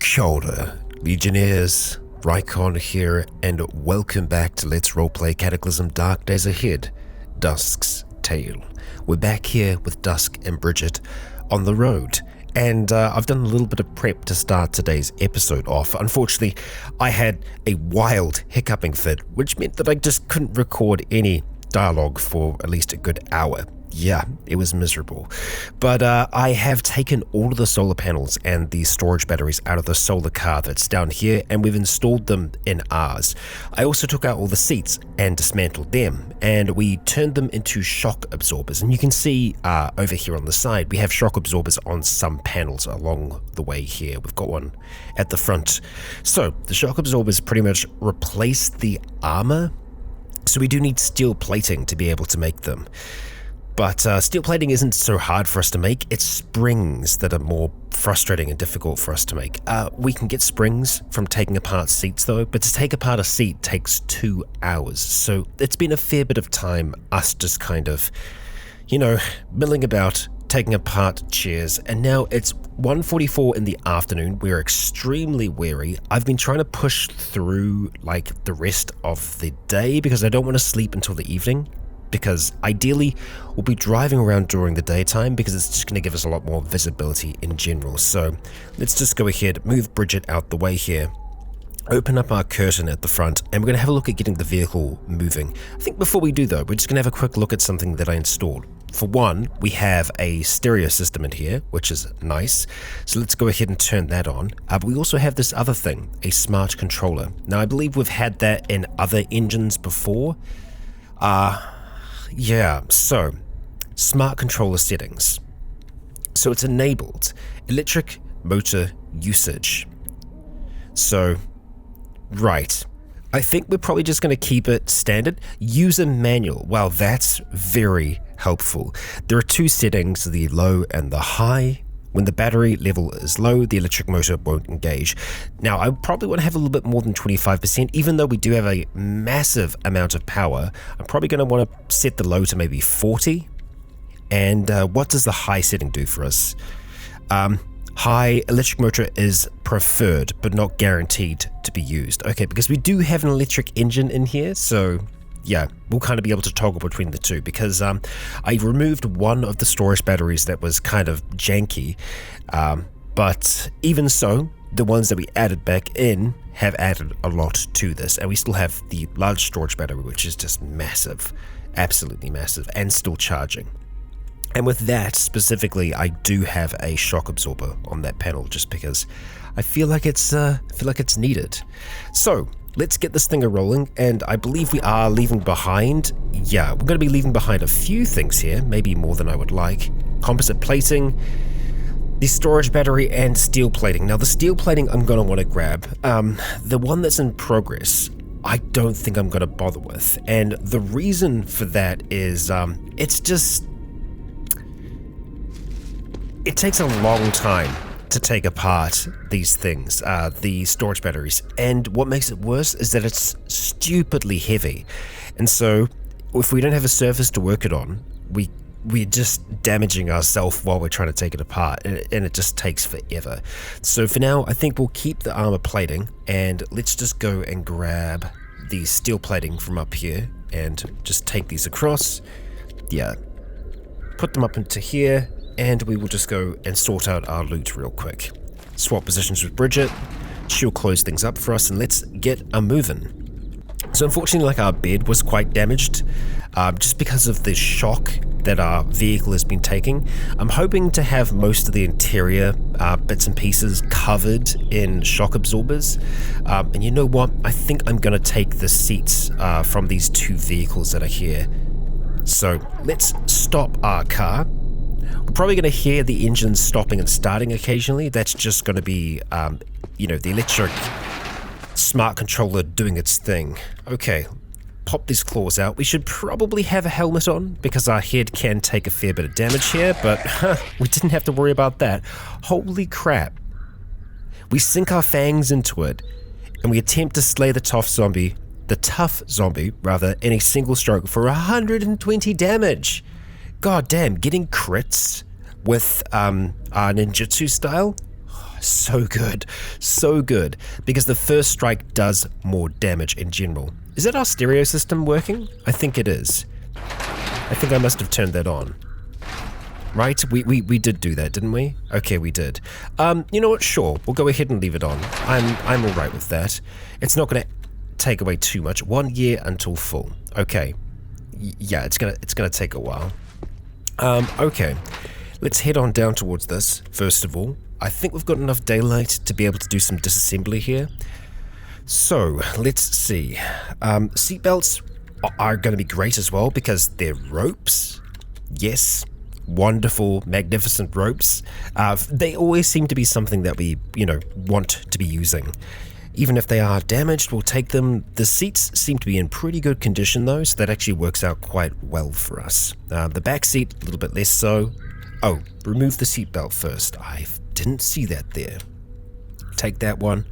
Shoulder, Legionnaires, Rycon here, and welcome back to Let's Roleplay Cataclysm Dark Days Ahead, Dusk's Tale. We're back here with Dusk and Bridget on the road, and I've done a little bit of prep to start today's episode off. Unfortunately, I had a wild hiccuping fit, which meant that I just couldn't record any dialogue for at least a good hour. Yeah, it was miserable. But I have taken all of the solar panels and the storage batteries out of the solar car that's down here, and we've installed them in ours. I also took out all the seats and dismantled them, and we turned them into shock absorbers. And you can see over here on the side, we have shock absorbers on some panels along the way here. We've got one at the front. So the shock absorbers pretty much replace the armor, so we do need steel plating to be able to make them. But steel plating isn't so hard for us to make. It's springs that are more frustrating and difficult for us to make. We can get springs from taking apart seats though, but to take apart a seat takes 2 hours. So it's been a fair bit of time us just kind of, milling about, taking apart chairs, and now it's 1:44 in the afternoon. We're extremely weary. I've been trying to push through like the rest of the day because I don't want to sleep until the evening. Because ideally we'll be driving around during the daytime because it's just going to give us a lot more visibility in general. So let's just go ahead, move Bridget out the way here, open up our curtain at the front, and we're going to have a look at getting the vehicle moving. I think before we do though, we're just going to have a quick look at something that I installed. For one, we have a stereo system in here, which is nice. So let's go ahead and turn that on. But we also have this other thing, a smart controller. Now I believe we've had that in other engines before. Yeah, so smart controller settings. So it's enabled electric motor usage. So, right. I think we're probably just going to keep it standard. User manual. Well, that's very helpful. There are two settings, the low and the high. When the battery level is low, the electric motor won't engage. Now, I probably want to have a little bit more than 25%, even though we do have a massive amount of power. I'm probably going to want to set the low to maybe 40. And what does the high setting do for us? High electric motor is preferred, but not guaranteed to be used. Okay, because we do have an electric engine in here, so yeah, we'll kind of be able to toggle between the two because I removed one of the storage batteries that was kind of janky, but even so, the ones that we added back in have added a lot to this, and we still have the large storage battery, which is just massive, absolutely massive, and still charging. And with that specifically, I do have a shock absorber on that panel just because I feel like it's needed. So let's get this thing a-rolling, and I believe we are leaving behind, we're going to be leaving behind a few things here, maybe more than I would like. Composite plating, the storage battery, and steel plating. Now the steel plating I'm going to want to grab. The one that's in progress, I don't think I'm going to bother with, and the reason for that is it takes a long time to take apart these things, the storage batteries, and what makes it worse is that it's stupidly heavy, and so if we don't have a surface to work it on, we're just damaging ourselves while we're trying to take it apart, and it just takes forever. So for now, I think we'll keep the armor plating, and let's just go and grab the steel plating from up here and just take these across, put them up into here, and we will just go and sort out our loot real quick. Swap positions with Bridget, she'll close things up for us, and let's get a moving. So unfortunately, our bed was quite damaged, just because of the shock that our vehicle has been taking. I'm hoping to have most of the interior bits and pieces covered in shock absorbers. And you know what? I think I'm going to take the seats from these two vehicles that are here. So let's stop our car. We're probably going to hear the engine stopping and starting occasionally. That's just going to be, the electric smart controller doing its thing. Okay, pop these claws out. We should probably have a helmet on because our head can take a fair bit of damage here, but we didn't have to worry about that. Holy crap. We sink our fangs into it, and we attempt to slay the tough zombie, in a single stroke for 120 damage. God damn, getting crits with our ninjutsu style? So good. So good. Because the first strike does more damage in general. Is that our stereo system working? I think it is. I think I must have turned that on. Right? We did do that, didn't we? Okay, we did. You know what? Sure. We'll go ahead and leave it on. I'm all right with that. It's not going to take away too much. 1 year until full. Okay. Yeah, it's gonna take a while. Okay. Let's head on down towards this, first of all. I think we've got enough daylight to be able to do some disassembly here. So, let's see. Seatbelts are going to be great as well because they're ropes. Yes, wonderful, magnificent ropes. They always seem to be something that we, want to be using. Even if they are damaged, we'll take them. The seats seem to be in pretty good condition though, so that actually works out quite well for us. The back seat, a little bit less so. Oh, remove the seatbelt first. I didn't see that there. Take that one.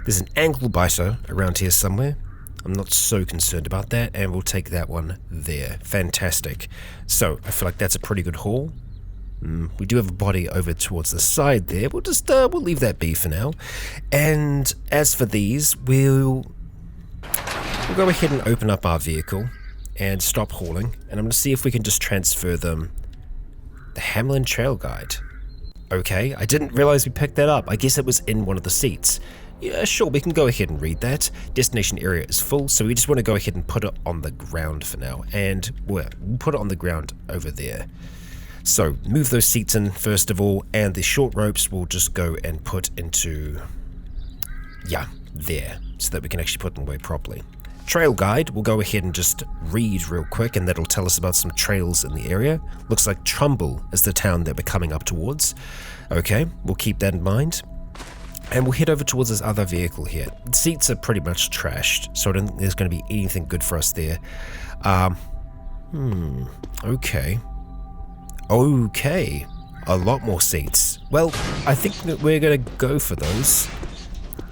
There's an ankle biter around here somewhere. I'm not so concerned about that, and we'll take that one there. Fantastic. So, I feel like that's a pretty good haul. We do have a body over towards the side there. We'll leave that be for now. And as for these, we'll go ahead and open up our vehicle and stop hauling, and I'm going to see if we can just transfer them. The Hamlin Trail Guide. Okay, I didn't realize we picked that up. I guess it was in one of the seats. Yeah, sure, we can go ahead and read that. Destination area is full, so we just want to go ahead and put it on the ground for now. And we'll put it on the ground over there. So, move those seats in first of all, and the short ropes we'll just go and put into, there, so that we can actually put them away properly. Trail guide, we'll go ahead and just read real quick, and that'll tell us about some trails in the area. Looks like Trumbull is the town that we're coming up towards. Okay, we'll keep that in mind. And we'll head over towards this other vehicle here. The seats are pretty much trashed, so I don't think there's going to be anything good for us there. Okay. Okay, a lot more seats. Well, I think that we're going to go for those.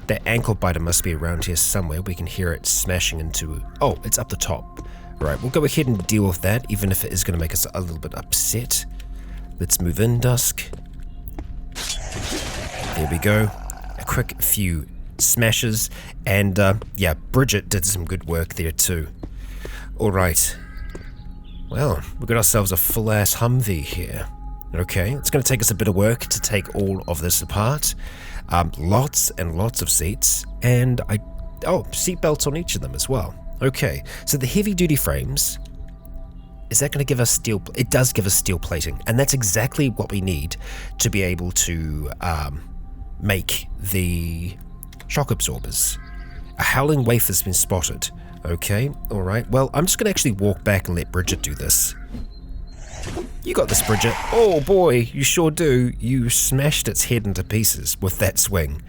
That ankle biter must be around here somewhere. We can hear it smashing into... Oh, it's up the top. Right, we'll go ahead and deal with that, even if it is going to make us a little bit upset. Let's move in, Dusk. There we go. A quick few smashes. And, Bridget did some good work there too. Alright. Well, we've got ourselves a full-ass Humvee here. Okay, it's going to take us a bit of work to take all of this apart. Lots and lots of seats, and seat belts on each of them as well. Okay, so the heavy-duty frames, is that going to give us steel? It does give us steel plating, and that's exactly what we need to be able to make the shock absorbers. A howling waif has been spotted. Okay, alright. Well, I'm just going to actually walk back and let Bridget do this. You got this, Bridget. Oh boy, you sure do. You smashed its head into pieces with that swing.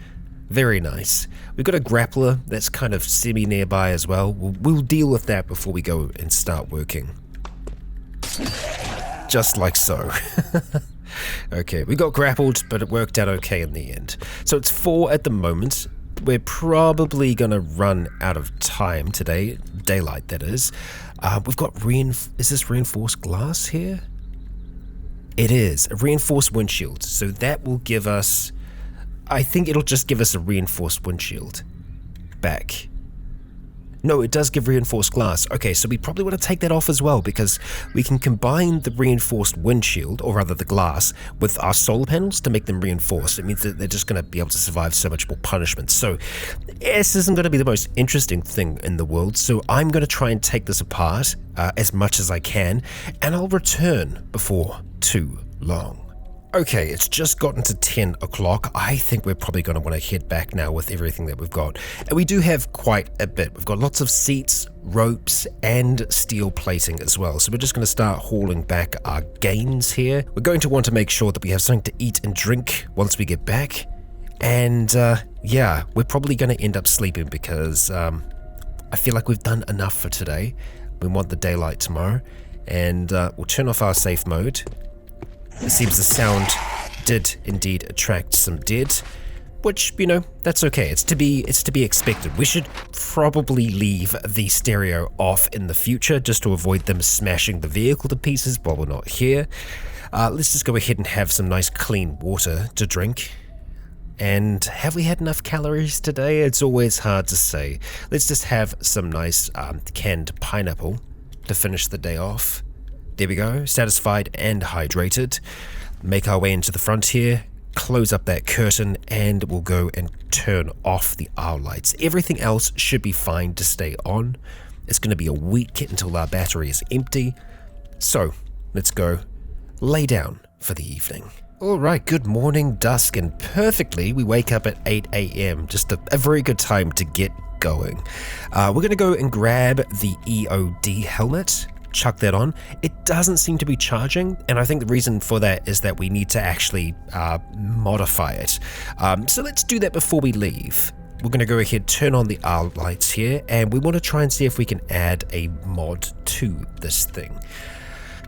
Very nice. We've got a grappler that's kind of semi-nearby as well. We'll deal with that before we go and start working. Just like so. Okay, we got grappled, but it worked out okay in the end. So it's 4 at the moment. We're probably going to run out of time today. Daylight, that is. We've got is this reinforced glass here? It is. A reinforced windshield. So that will give us... I think it'll just give us a reinforced windshield. Back. No, it does give reinforced glass. Okay, so we probably want to take that off as well, because we can combine the reinforced windshield, or rather the glass, with our solar panels to make them reinforced. It means that they're just going to be able to survive so much more punishment. So this isn't going to be the most interesting thing in the world, so I'm going to try and take this apart as much as I can, and I'll return before too long. Okay, it's just gotten to 10 o'clock. I think we're probably going to want to head back now with everything that we've got. And we do have quite a bit. We've got lots of seats, ropes, and steel plating as well. So we're just going to start hauling back our gains here. We're going to want to make sure that we have something to eat and drink once we get back. And we're probably going to end up sleeping because I feel like we've done enough for today. We want the daylight tomorrow. And we'll turn off our safe mode. It seems the sound did indeed attract some dead, which, that's okay. It's to be expected. We should probably leave the stereo off in the future just to avoid them smashing the vehicle to pieces while we're not here. Let's just go ahead and have some nice clean water to drink. And have we had enough calories today? It's always hard to say. Let's just have some nice canned pineapple to finish the day off. There we go, satisfied and hydrated. Make our way into the front here, close up that curtain, and we'll go and turn off the owl lights. Everything else should be fine to stay on. It's going to be a week until our battery is empty. So let's go lay down for the evening. Alright, good morning, Dusk, and perfectly we wake up at 8 AM. Just a very good time to get going. We're going to go and grab the EOD helmet, chuck that on. It doesn't seem to be charging, and I think the reason for that is that we need to actually modify it. So let's do that before we leave. We're going to go ahead, turn on the owl lights here, and we want to try and see if we can add a mod to this thing.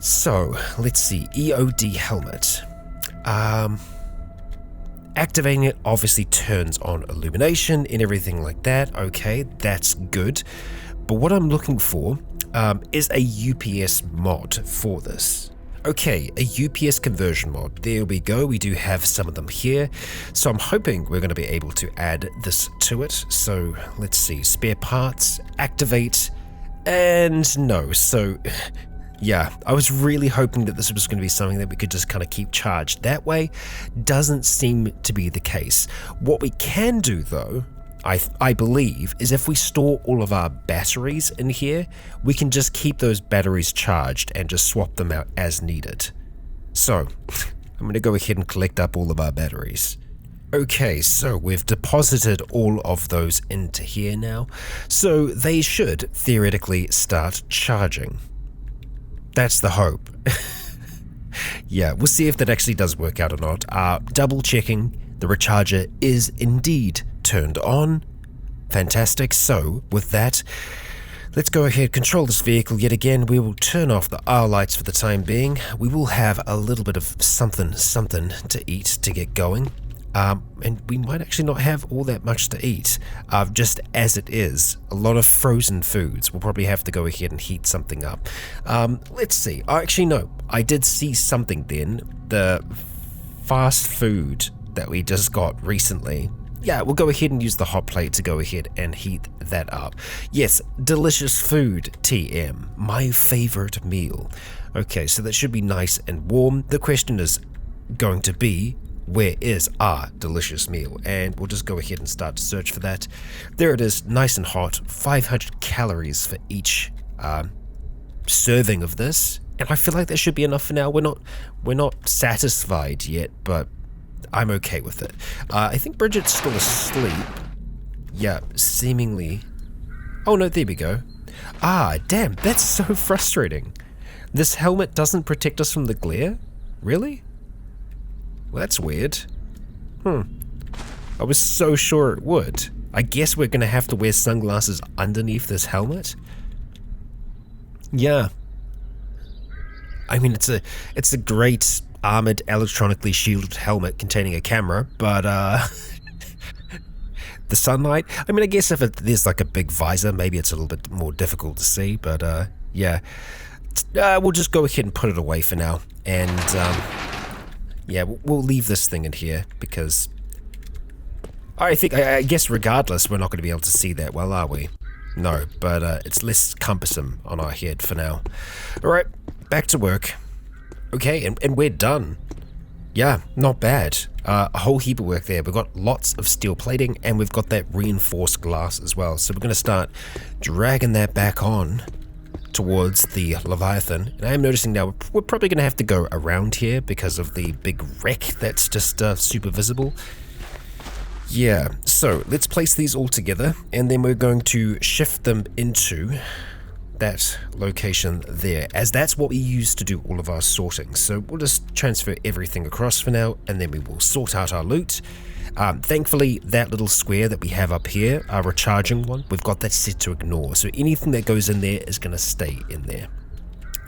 So let's see, EOD helmet. Activating it obviously turns on illumination and everything like that. Okay, that's good. But what I'm looking for is a UPS mod for this. Okay, a UPS conversion mod. There we go. We do have some of them here. So I'm hoping we're going to be able to add this to it. So let's see, spare parts, activate, and no. So yeah, I was really hoping that this was going to be something that we could just kind of keep charged that way. Doesn't seem to be the case. What we can do though, I believe, is if we store all of our batteries in here, we can just keep those batteries charged and just swap them out as needed. So I'm going to go ahead and collect up all of our batteries. Okay, so we've deposited all of those into here now, so they should theoretically start charging. That's the hope. Yeah, we'll see if that actually does work out or not. Double checking, the recharger is indeed turned on. Fantastic. So with that, let's go ahead, control this vehicle yet again. We will turn off the owl lights for the time being. We will have a little bit of something to eat to get going. And we might actually not have all that much to eat, just as it is. A lot of frozen foods. We'll probably have to go ahead and heat something up. Let's see. Actually, no. I did see something then. The fast food that we just got recently. Yeah, we'll go ahead and use the hot plate to go ahead and heat that up. Yes, delicious food, TM. My favorite meal. Okay, so that should be nice and warm. The question is going to be, where is our delicious meal? And we'll just go ahead and start to search for that. There it is, nice and hot, 500 calories for each serving of this. And I feel like that should be enough for now. We're not satisfied yet, but I'm okay with it. I think Bridget's still asleep. Yeah, seemingly. Oh no, there we go. Damn, that's so frustrating. This helmet doesn't protect us from the glare? Really? Well, that's weird. I was so sure it would. I guess we're gonna have to wear sunglasses underneath this helmet? Yeah. I mean, it's a great armored, electronically shielded helmet containing a camera, but the sunlight, I mean, I guess if there's like a big visor, maybe it's a little bit more difficult to see, but yeah. We'll just go ahead and put it away for now, and yeah, we'll leave this thing in here, because I guess regardless, we're not going to be able to see that well, are we? No, but it's less cumbersome on our head for now. Alright, back to work. Okay, and we're done. Yeah, not bad. A whole heap of work there. We've got lots of steel plating, and we've got that reinforced glass as well. So we're going to start dragging that back on towards the Leviathan. And I am noticing now we're probably going to have to go around here because of the big wreck that's just super visible. Yeah, so let's place these all together, and then we're going to shift them into that location there, as that's what we use to do all of our sorting. So we'll just transfer everything across for now, and then we will sort out our loot. Thankfully, that little square that we have up here, our recharging one, we've got that set to ignore, so anything that goes in there is going to stay in there.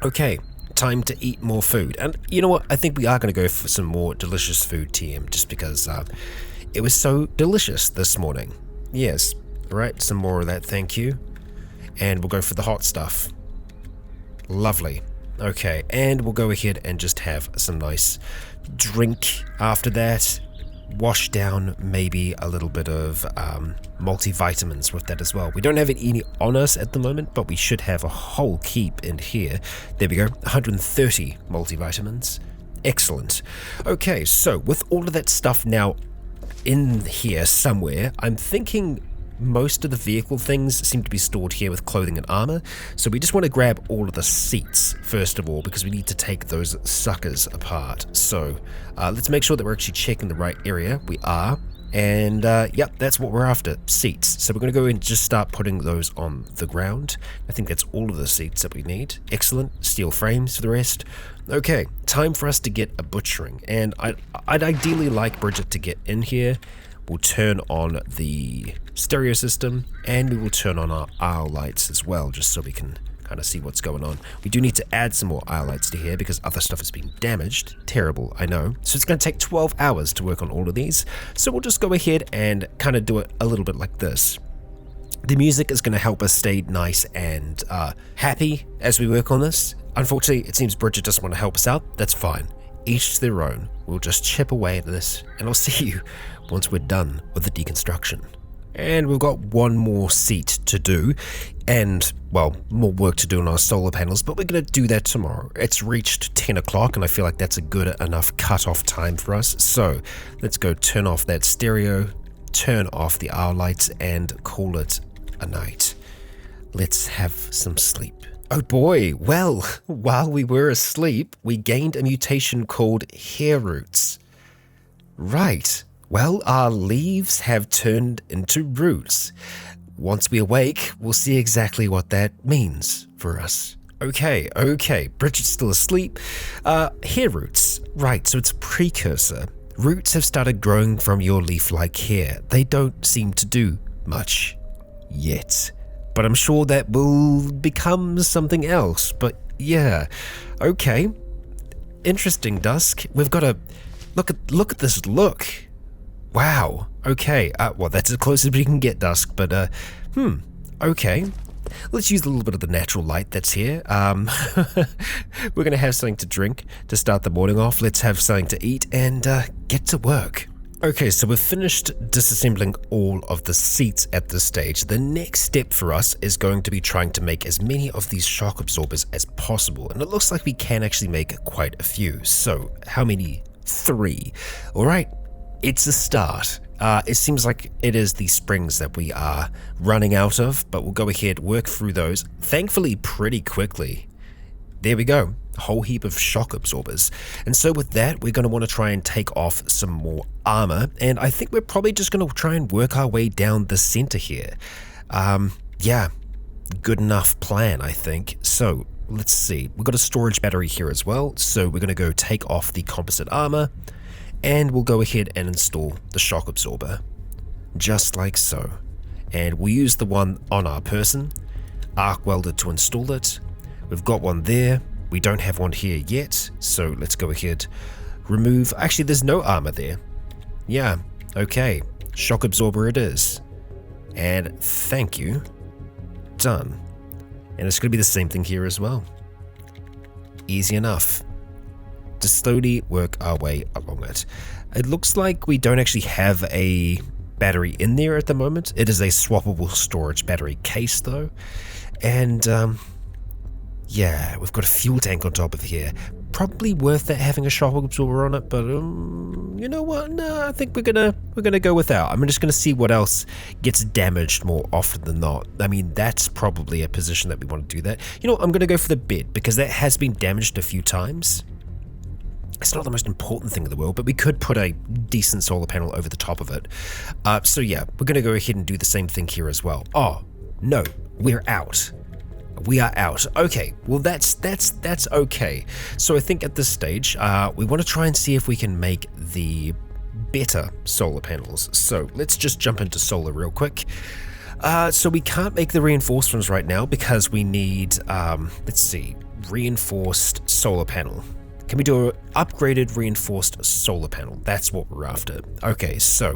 Okay, time to eat more food. And you know what, I think we are going to go for some more delicious food, TM, just because it was so delicious this morning. Yes, right, some more of that, thank you. And we'll go for the hot stuff. Lovely. Okay, and we'll go ahead and just have some nice drink after that. wash down maybe a little bit of multivitamins with that as well. We don't have any on us at the moment, but we should have a whole keep in here. There we go, 130 multivitamins. Excellent. Okay, so with all of that stuff now in here somewhere, I'm thinking most of the vehicle things seem to be stored here with clothing and armor, so we just want to grab all of the seats first of all, because we need to take those suckers apart. So let's make sure that we're actually checking the right area. We are, and yep, that's what we're after, seats. So we're going to go and just start putting those on the ground. I think that's all of the seats that we need. Excellent. Steel frames for the rest. Okay, time for us to get a butchering, and I'd ideally like Bridget to get in here. We'll turn on the stereo system, and we will turn on our aisle lights as well, just so we can kind of see what's going on. We do need to add some more aisle lights to here because other stuff has been damaged. Terrible, I know. So it's going to take 12 hours to work on all of these. So we'll just go ahead and kind of do it a little bit like this. The music is going to help us stay nice and happy as we work on this. Unfortunately, it seems Bridget doesn't want to help us out. That's fine. Each to their own. We'll just chip away at this, and I'll see you once we're done with the deconstruction. And we've got one more seat to do, and, well, more work to do on our solar panels, but we're going to do that tomorrow. It's reached 10 o'clock, and I feel like that's a good enough cut-off time for us. So let's go turn off that stereo, turn off the hour lights, and call it a night. Let's have some sleep. Oh boy, well, while we were asleep, we gained a mutation called hair roots. Right, well, our leaves have turned into roots. Once we awake, we'll see exactly what that means for us. Okay, Bridget's still asleep. Hair roots, right, so it's a precursor. Roots have started growing from your leaf-like hair. They don't seem to do much yet. But I'm sure that will become something else. But yeah, okay. Interesting, Dusk. We've got to look at this look. Wow. Okay. Well, that's as close as we can get, Dusk. But okay. Let's use a little bit of the natural light that's here. We're gonna have something to drink to start the morning off. Let's have something to eat and get to work. Okay, so we've finished disassembling all of the seats at this stage. The next step for us is going to be trying to make as many of these shock absorbers as possible, and it looks like we can actually make quite a few. So, how many? 3. Alright, it's a start. It seems like it is the springs that we are running out of, but we'll go ahead, work through those, thankfully pretty quickly. There we go. A whole heap of shock absorbers. And so with that, we're going to want to try and take off some more armor, and I think we're probably just going to try and work our way down the center here. Yeah, good enough plan, I think. So let's see, we've got a storage battery here as well, so we're going to go take off the composite armor, and we'll go ahead and install the shock absorber, just like so. And we'll use the one on our person, arc welded to install it. We've got one there. We don't have one here yet, so let's go ahead, remove, actually there's no armor there. Yeah, okay, shock absorber it is. And thank you, done. And it's going to be the same thing here as well. Easy enough. To slowly work our way along it. It looks like we don't actually have a battery in there at the moment. It is a swappable storage battery case though. And yeah, we've got a fuel tank on top of here. Probably worth that having a shock absorber on it, but you know what? No, I think we're gonna go without. I'm just gonna see what else gets damaged more often than not. I mean, that's probably a position that we want to do that. You know what? I'm gonna go for the bed because that has been damaged a few times. It's not the most important thing in the world, but we could put a decent solar panel over the top of it. So yeah, we're gonna go ahead and do the same thing here as well. Oh no, we're out. We are out. Okay, well that's okay. So I think at this stage, we want to try and see if we can make the better solar panels. So let's just jump into solar real quick. So we can't make the reinforced ones right now because we need, let's see, reinforced solar panel. Can we do an upgraded reinforced solar panel? That's what we're after. Okay, so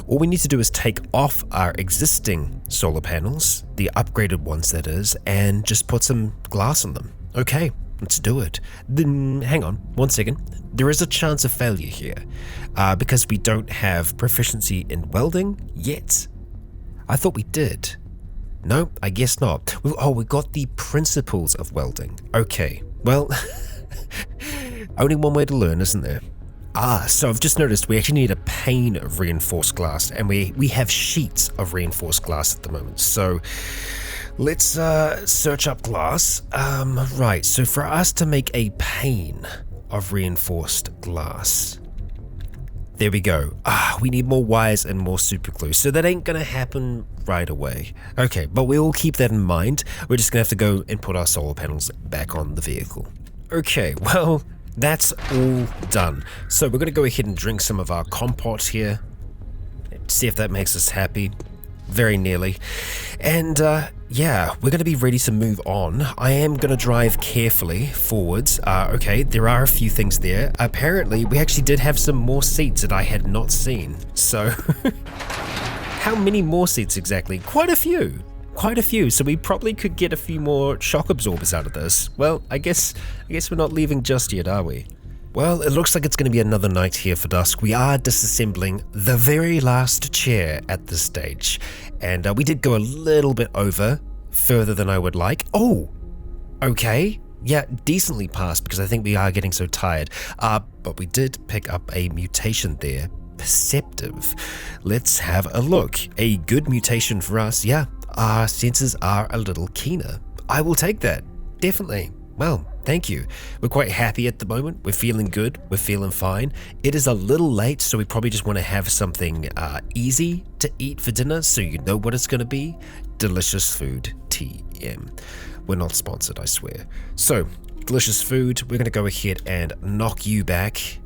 all we need to do is take off our existing solar panels, the upgraded ones that is, and just put some glass on them. Okay, let's do it. Then hang on 1 second. there is a chance of failure here because we don't have proficiency in welding yet. I thought we did. No, I guess not. We got the principles of welding. Okay, well, only one way to learn, isn't there? So I've just noticed we actually need a pane of reinforced glass, and we have sheets of reinforced glass at the moment. So let's search up glass. Right, so for us to make a pane of reinforced glass, there we go. We need more wires and more super glue, so that ain't gonna happen right away. Okay, but we will keep that in mind. We're just gonna have to go and put our solar panels back on the vehicle. Okay, well, that's all done. So we're gonna go ahead and drink some of our compote here. See if that makes us happy. Very nearly. And yeah, we're gonna be ready to move on. I am gonna drive carefully forwards. Okay, there are a few things there. Apparently, we actually did have some more seats that I had not seen. So, how many more seats exactly? Quite a few. Quite a few, so we probably could get a few more shock absorbers out of this. Well, I guess we're not leaving just yet, are we? Well, it looks like it's going to be another night here for Dusk. We are disassembling the very last chair at this stage, and we did go a little bit further than I would like. Oh, okay. Yeah, decently past because I think we are getting so tired. But we did pick up a mutation there. Perceptive. Let's have a look. A good mutation for us, yeah. Our senses are a little keener. I will take that, definitely. Well, thank you. We're quite happy at the moment. We're feeling good. We're feeling fine. It is a little late, so we probably just want to have something easy to eat for dinner, so you know what it's going to be. Delicious food, TM. We're not sponsored, I swear. So, delicious food. We're going to go ahead and knock you back.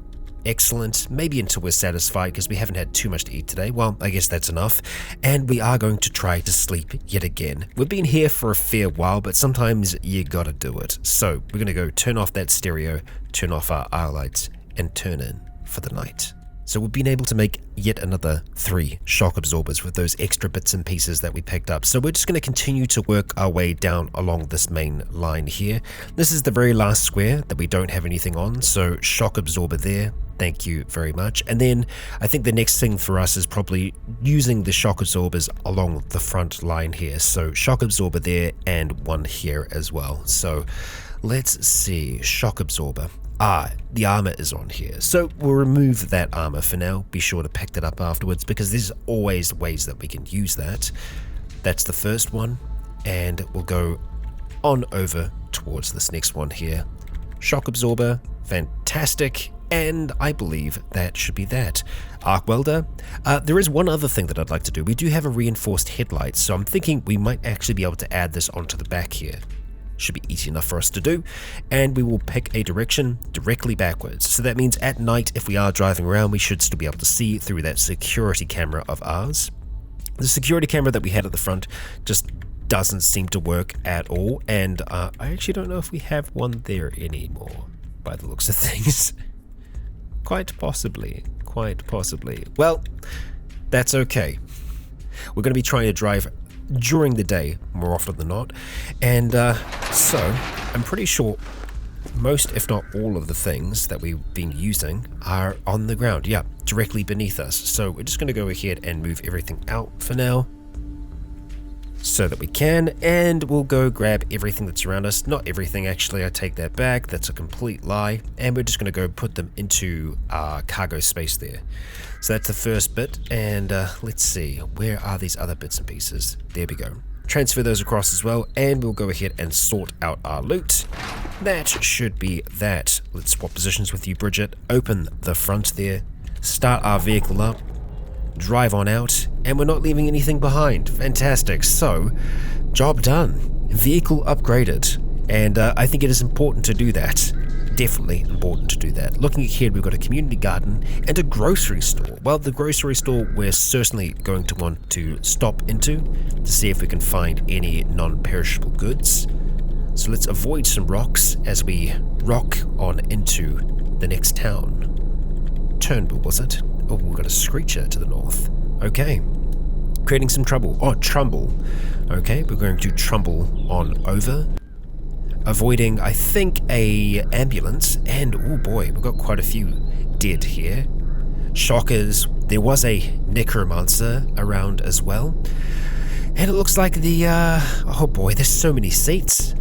Excellent, maybe until we're satisfied because we haven't had too much to eat today. Well, I guess that's enough. And we are going to try to sleep yet again. We've been here for a fair while, but sometimes you gotta do it. So we're gonna go turn off that stereo, turn off our eye lights, and turn in for the night. So we've been able to make yet another 3 shock absorbers with those extra bits and pieces that we picked up. So we're just going to continue to work our way down along this main line here. This is the very last square that we don't have anything on, so shock absorber there. Thank you very much. And then I think the next thing for us is probably using the shock absorbers along the front line here. So shock absorber there and one here as well. So let's see, shock absorber. The armor is on here, so we'll remove that armor for now. Be sure to pick that up afterwards because there's always ways that we can use that. That's the first one, and we'll go on over towards this next one here. Shock absorber, fantastic, and I believe that should be that. Arc welder. There is one other thing that I'd like to do. We do have a reinforced headlight, so I'm thinking we might actually be able to add this onto the back here. Should be easy enough for us to do, and we will pick a direction directly backwards. So that means at night, if we are driving around, we should still be able to see through that security camera of ours. The security camera that we had at the front just doesn't seem to work at all, and I actually don't know if we have one there anymore, by the looks of things. Quite possibly. Well, that's okay. We're going to be trying to drive during the day more often than not, and so I'm pretty sure most, if not all, of the things that we've been using are on the ground, yeah, directly beneath us. So we're just going to go ahead and move everything out for now so that we can, and we'll go grab everything that's around us. Not everything, actually, I take that back, that's a complete lie, and we're just going to go put them into our cargo space there. So that's the first bit, and let's see, where are these other bits and pieces? There we go. Transfer those across as well, and we'll go ahead and sort out our loot. That should be that. Let's swap positions with you, Bridget. Open the front there, start our vehicle up, drive on out, and we're not leaving anything behind. Fantastic. So, job done. Vehicle upgraded, and I think it is important to do that. Definitely important to do that. Looking ahead, we've got a community garden and a grocery store. Well, the grocery store we're certainly going to want to stop into to see if we can find any non-perishable goods. So let's avoid some rocks as we rock on into the next town. Turnbull, was it? Oh, we've got a screecher to the north. Okay. Creating some trouble. Oh, Trumbull. Okay, we're going to Trumbull on over. avoiding, I think, a ambulance, and oh boy, we've got quite a few dead here. Shockers, there was a necromancer around as well. And it looks like the, oh boy, there's so many seats.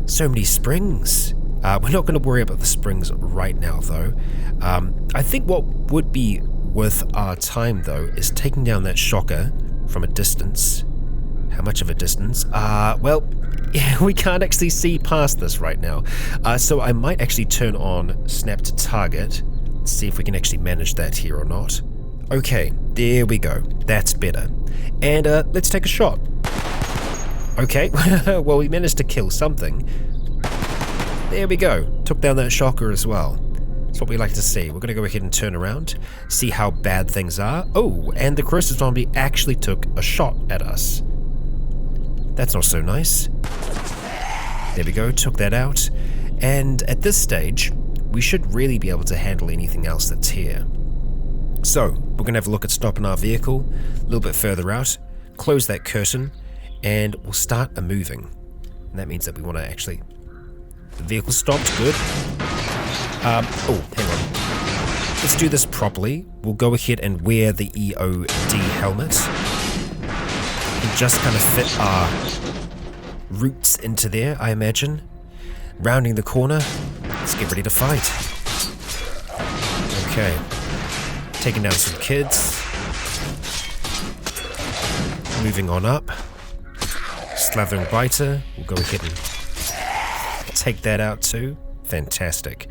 So many springs. We're not going to worry about the springs right now, though. I think what would be worth our time, though, is taking down that shocker from a distance. How much of a distance? Well, yeah, we can't actually see past this right now. So I might actually turn on snap to target. See if we can actually manage that here or not. Okay, there we go. That's better. And let's take a shot. Okay, well, we managed to kill something. There we go. Took down that shocker as well. That's what we like to see. We're going to go ahead and turn around, see how bad things are. Oh, and the corrosive zombie actually took a shot at us. That's not so nice. There we go, took that out. And at this stage, we should really be able to handle anything else that's here. So, we're going to have a look at stopping our vehicle a little bit further out, close that curtain, and we'll start moving. And that means that we want to actually... The vehicle stopped, good. Oh, hang on. Let's do this properly. We'll go ahead and wear the EOD helmet. And just kind of fit our roots into there, I imagine. Rounding the corner. Let's get ready to fight. Okay. Taking down some kids. Moving on up. Slavering Biter. We'll go ahead and take that out too. Fantastic.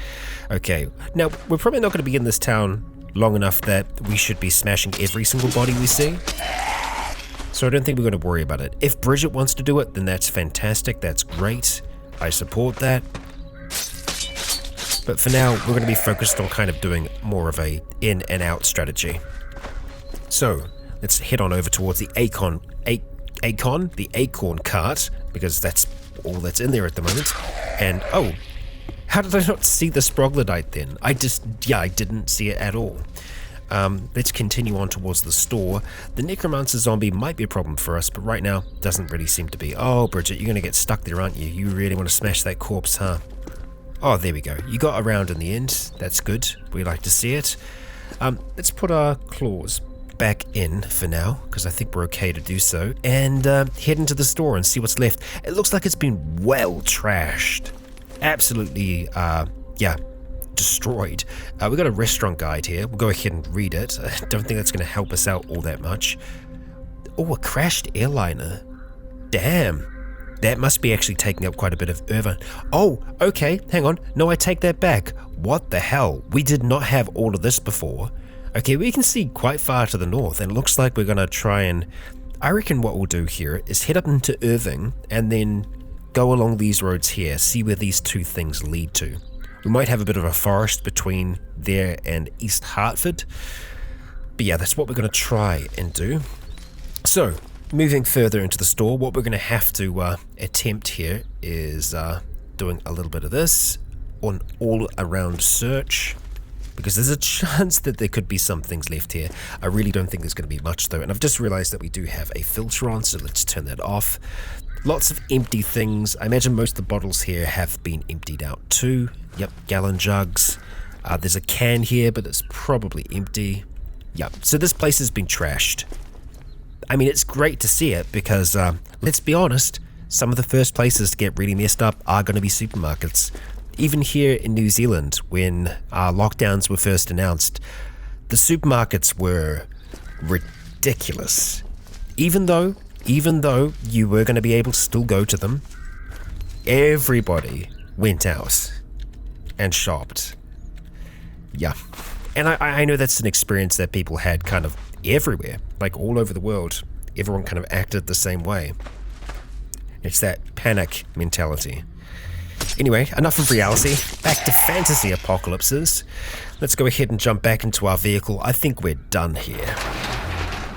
Okay. Now, we're probably not going to be in this town long enough that we should be smashing every single body we see. So I don't think we're going to worry about it. If Bridget wants to do it, then that's fantastic. That's great. I support that. But for now, we're going to be focused on kind of doing more of a in and out strategy. So let's head on over towards the the acorn cart, because that's all that's in there at the moment. And oh, how did I not see the sproglodyte then? I didn't see it at all. Let's continue on towards the store. The necromancer zombie might be a problem for us, but right now doesn't really seem to be. Oh, Bridget, you're going to get stuck there, aren't you? You really want to smash that corpse, huh? Oh, there we go. You got around in the end. That's good. We like to see it. Let's put our claws back in for now, because I think we're okay to do so, and head into the store and see what's left. It looks like it's been well trashed. Absolutely, destroyed. We've got a restaurant guide here. We'll go ahead and read it. I don't think that's going to help us out all that much. Oh, a crashed airliner. Damn. That must be actually taking up quite a bit of Irvine. Oh, okay, hang on. No, I take that back. What the hell? We did not have all of this before. Okay, we can see quite far to the north, and it looks like we're going to try and... I reckon what we'll do here is head up into Irving, and then go along these roads here, see where these two things lead to. We might have a bit of a forest between there and East Hartford. But yeah, that's what we're going to try and do. So, moving further into the store, what we're going to have to attempt here is doing a little bit of this, an all-around search, because there's a chance that there could be some things left here. I really don't think there's going to be much though, and I've just realized that we do have a filter on, so let's turn that off. Lots of empty things. I imagine most of the bottles here have been emptied out too. Yep, gallon jugs. There's a can here, but it's probably empty. Yep, so this place has been trashed. I mean, it's great to see it because, let's be honest, some of the first places to get really messed up are going to be supermarkets. Even here in New Zealand, when lockdowns were first announced, the supermarkets were ridiculous. Even though you were going to be able to still go to them, everybody went out and shopped. Yeah. And I know that's an experience that people had kind of everywhere, like all over the world. Everyone kind of acted the same way. It's that panic mentality. Anyway, enough of reality. Back to fantasy apocalypses. Let's go ahead and jump back into our vehicle. I think we're done here.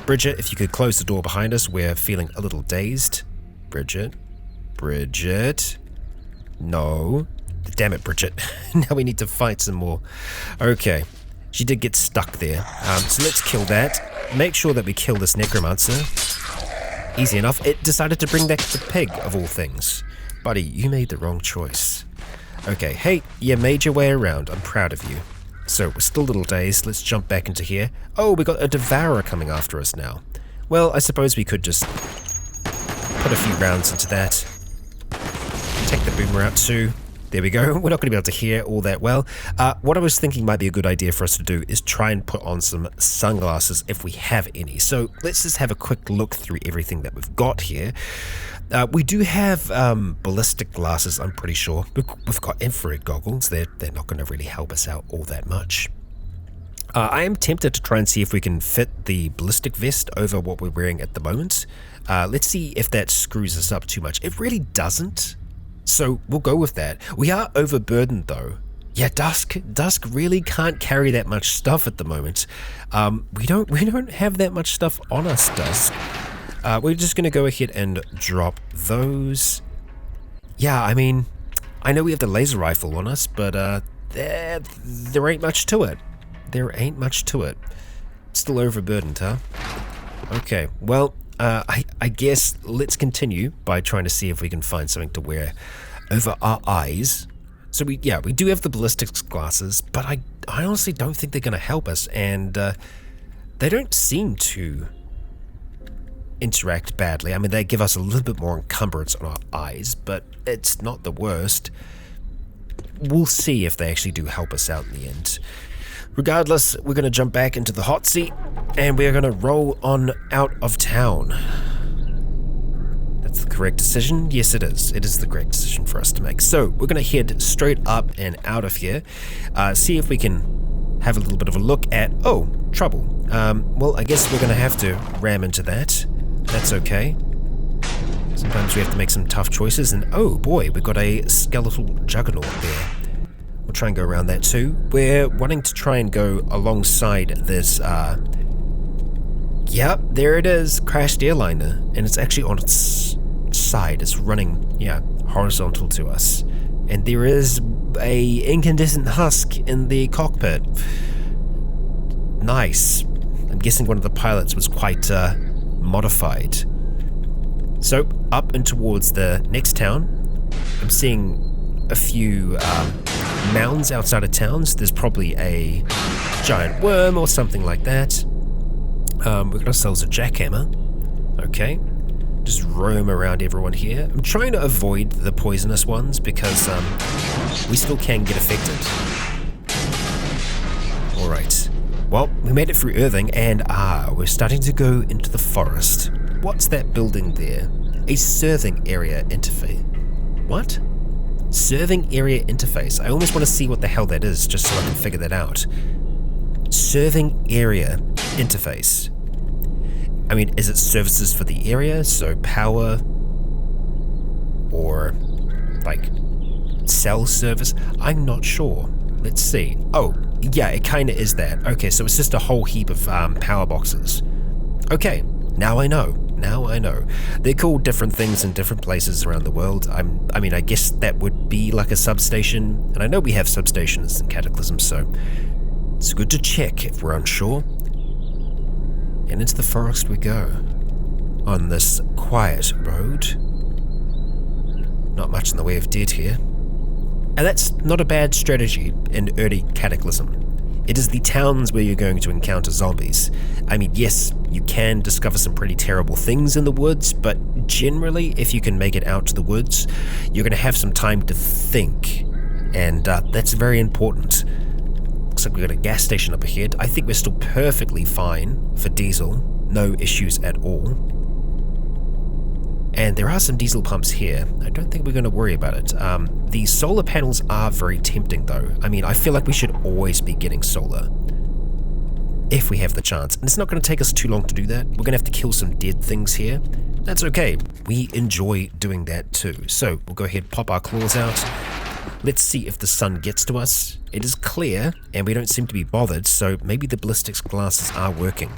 Bridget, if you could close the door behind us, we're feeling a little dazed. Bridget? No. Damn it, Bridget. Now we need to fight some more. Okay. She did get stuck there. So let's kill that. Make sure that we kill this necromancer. Easy enough. It decided to bring back the pig, of all things. Buddy, you made the wrong choice. Okay, hey, you made your way around. I'm proud of you. So, we're still little days. Let's jump back into here. Oh, we got a devourer coming after us now. Well, I suppose we could just put a few rounds into that. Take the boomer out too. There we go. We're not going to be able to hear all that well. What I was thinking might be a good idea for us to do is try and put on some sunglasses if we have any. So let's just have a quick look through everything that we've got here. We do have ballistic glasses, I'm pretty sure. We've got infrared goggles. They're not going to really help us out all that much. I am tempted to try and see if we can fit the ballistic vest over what we're wearing at the moment. Let's see if that screws us up too much. It really doesn't. So we'll go with that. We are overburdened though. Yeah, Dusk really can't carry that much stuff at the moment. We don't have that much stuff on us, Dusk. We're just gonna go ahead and drop those. Yeah, I mean, I know we have the laser rifle on us, but there ain't much to it. There ain't much to it. Still overburdened, huh? Okay, well, I guess let's continue by trying to see if we can find something to wear over our eyes. So we do have the ballistics glasses, but I honestly don't think they're going to help us, and they don't seem to interact badly. I mean, they give us a little bit more encumbrance on our eyes, but it's not the worst. We'll see if they actually do help us out in the end. Regardless, we're going to jump back into the hot seat, and we're going to roll on out of town. That's the correct decision? Yes, it is. It is the correct decision for us to make. So, we're going to head straight up and out of here, see if we can have a little bit of a look at... Oh, trouble. Well, I guess we're going to have to ram into that. That's okay. Sometimes we have to make some tough choices, and oh boy, we've got a skeletal juggernaut there. We'll try and go around that too. We're wanting to try and go alongside this, yep, there it is, crashed airliner, and it's actually on its side. It's running, horizontal to us. And there is a incandescent husk in the cockpit. Nice. I'm guessing one of the pilots was quite, modified. So, up and towards the next town, I'm seeing a few mounds outside of towns. There's probably a giant worm or something like that. We've got ourselves a jackhammer. Okay. Just roam around everyone here. I'm trying to avoid the poisonous ones because we still can get affected. Alright. Well, we made it through Irving and we're starting to go into the forest. What's that building there? A serving area interface. What? Serving area interface. I almost want to see what the hell that is, just so I can figure that out. Serving area interface. I mean, is it services for the area? So power? Or, like, cell service? I'm not sure. Let's see. Oh, yeah, it kind of is that. Okay, so it's just a whole heap of power boxes. Okay, now I know. Now I know. They're called different things in different places around the world. I mean, I guess that would be like a substation, and I know we have substations in Cataclysm, so it's good to check if we're unsure. And into the forest we go, on this quiet road. Not much in the way of dead here. And that's not a bad strategy in early Cataclysm. It is the towns where you're going to encounter zombies. I mean, yes, you can discover some pretty terrible things in the woods, but generally, if you can make it out to the woods, you're going to have some time to think, and that's very important. Looks like we've got a gas station up ahead. I think we're still perfectly fine for diesel, no issues at all. And there are some diesel pumps here. I don't think we're going to worry about it. The solar panels are very tempting though. I mean, I feel like we should always be getting solar, if we have the chance. And it's not going to take us too long to do that. We're going to have to kill some dead things here. That's okay. We enjoy doing that too. So we'll go ahead and pop our claws out. Let's see if the sun gets to us. It is clear, and we don't seem to be bothered, so maybe the ballistics glasses are working.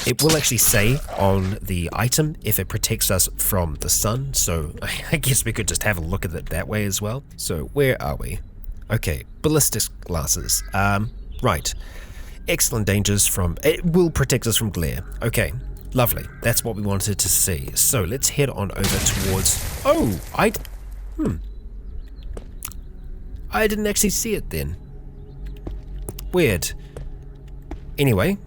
It will actually say on the item if it protects us from the sun, so I guess we could just have a look at it that way as well. So where are we? Okay, ballistics glasses. Right. Excellent dangers from... It will protect us from glare. Okay, lovely. That's what we wanted to see. So let's head on over towards... Oh, I didn't actually see it then. Weird. Anyway,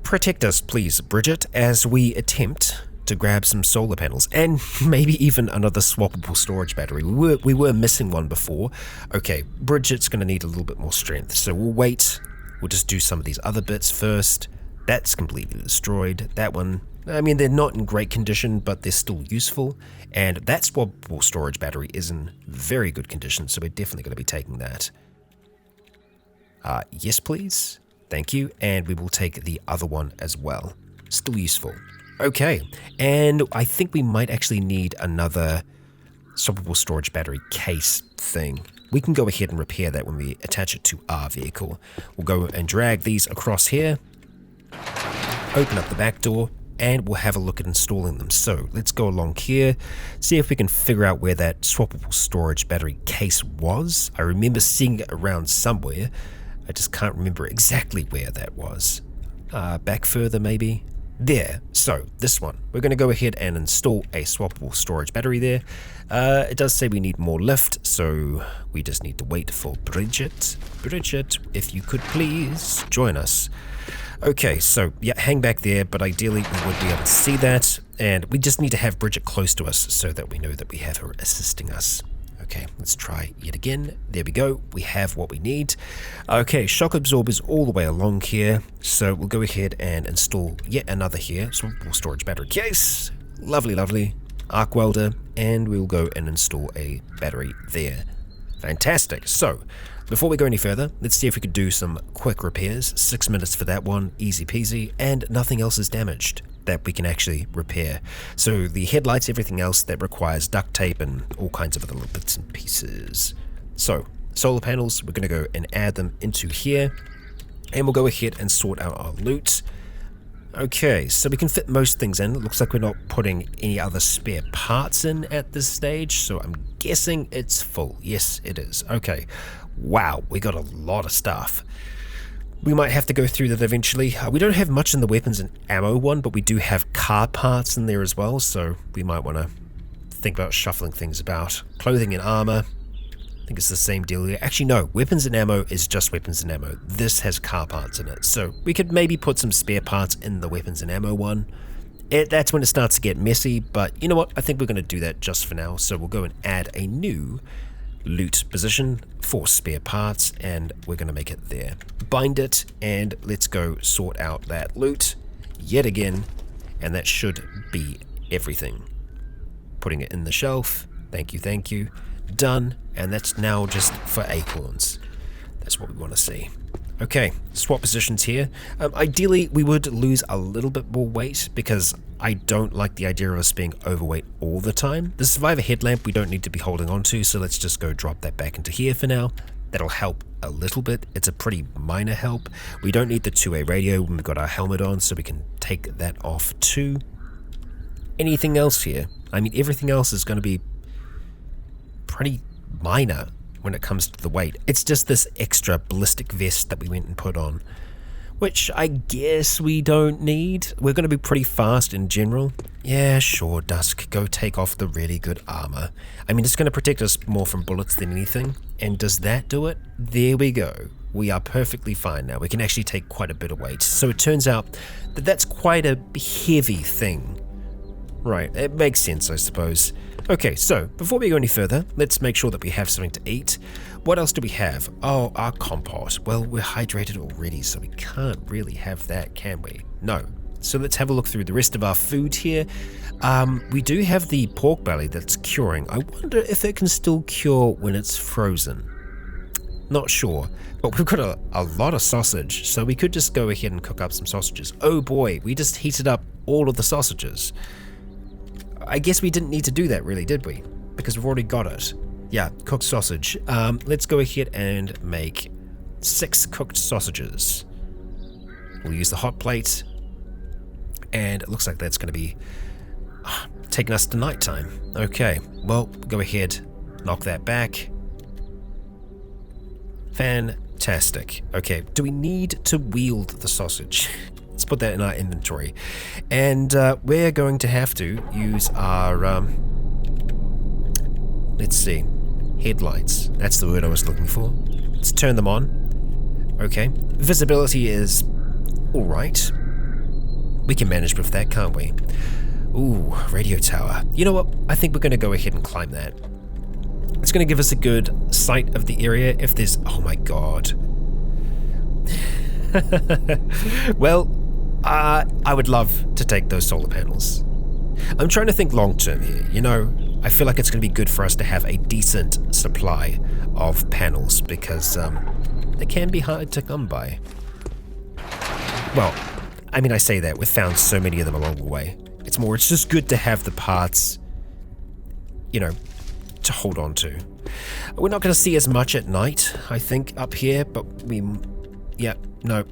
protect us please, Bridget, as we attempt to grab some solar panels and maybe even another swappable storage battery. We were missing one before. Okay, Bridget's going to need a little bit more strength, so we'll wait. We'll just do some of these other bits first. That's completely destroyed. That one, I mean, they're not in great condition, but they're still useful. And that swappable storage battery is in very good condition, so we're definitely going to be taking that. Yes, please. Thank you. And we will take the other one as well. Still useful. Okay, and I think we might actually need another swappable storage battery case thing. We can go ahead and repair that when we attach it to our vehicle. We'll go and drag these across here, open up the back door, and we'll have a look at installing them. So let's go along here, see if we can figure out where that swappable storage battery case was. I remember seeing it around somewhere. I just can't remember exactly where that was. Back further maybe? There. So this one, we're going to go ahead and install a swappable storage battery there. It does say we need more lift, so we just need to wait for Bridget. Bridget, if you could please join us. Okay, so yeah, hang back there, but ideally we would be able to see that, and we just need to have Bridget close to us so that we know that we have her assisting us. Okay, let's try yet again. There we go. We have what we need. Okay, shock absorbers all the way along here. So we'll go ahead and install yet another here. Swappable storage battery case. Lovely, lovely. Arc welder. And we'll go and install a battery there. Fantastic. So before we go any further, let's see if we could do some quick repairs. 6 minutes for that one. Easy peasy. And nothing else is damaged that we can actually repair. So the headlights, everything else that requires duct tape and all kinds of other little bits and pieces. So solar panels, we're going to go and add them into here, and we'll go ahead and sort out our loot. Okay, so we can fit most things in. It looks like we're not putting any other spare parts in at this stage, so I'm guessing it's full. Yes, it is. Okay, wow, we got a lot of stuff. We might have to go through that eventually. We don't have much in the weapons and ammo one, but we do have car parts in there as well, so we might want to think about shuffling things about. Clothing and armor, I think it's the same deal here. Actually, no, weapons and ammo is just weapons and ammo. This has car parts in it, so we could maybe put some spare parts in the weapons and ammo one. That's when it starts to get messy, but you know what? I think we're going to do that just for now, so we'll go and add a new loot position for spare parts, and we're going to make it there. Bind it, and let's go sort out that loot yet again, and that should be everything. Putting it in the shelf. Thank you, thank you. Done, and that's now just for acorns. That's what we want to see. Okay, swap positions here. Ideally, we would lose a little bit more weight because I don't like the idea of us being overweight all the time. The survivor headlamp we don't need to be holding on to, so let's just go drop that back into here for now. That'll help a little bit. It's a pretty minor help. We don't need the two-way radio when we've got our helmet on, so we can take that off too. Anything else here? I mean, everything else is going to be pretty minor when it comes to the weight. It's just this extra ballistic vest that we went and put on, which I guess we don't need. We're going to be pretty fast in general. Yeah, sure, Dusk, go take off the really good armor. I mean, it's going to protect us more from bullets than anything, and does that do it? There we go. We are perfectly fine now. We can actually take quite a bit of weight. So it turns out that that's quite a heavy thing. Right, it makes sense, I suppose. Okay, so before we go any further, let's make sure that we have something to eat. What else do we have? Oh, our compost. Well, we're hydrated already, so we can't really have that, can we? No. So let's have a look through the rest of our food here. We do have the pork belly that's curing. I wonder if it can still cure when it's frozen. Not sure, but we've got a lot of sausage, so we could just go ahead and cook up some sausages. Oh boy, we just heated up all of the sausages. I guess we didn't need to do that really, did we? Because we've already got it. Yeah, cooked sausage. Let's go ahead and make 6 cooked sausages. We'll use the hot plate, and it looks like that's going to be taking us to nighttime. Okay, well, go ahead, knock that back. Fantastic. Okay, do we need to wield the sausage? Let's put that in our inventory. And we're going to have to use our... let's see. Headlights, that's the word I was looking for. Let's turn them on. Okay, visibility is alright. We can manage with that, can't we? Ooh, radio tower. You know what? I think we're going to go ahead and climb that. It's going to give us a good sight of the area if there's... Oh my god. Well, I would love to take those solar panels. I'm trying to think long term here, you know. I feel like it's going to be good for us to have a decent supply of panels because they can be hard to come by. Well, I mean, I say that, we've found so many of them along the way. It's just good to have the parts, you know, to hold on to. We're not going to see as much at night, I think, up here, but yeah, no,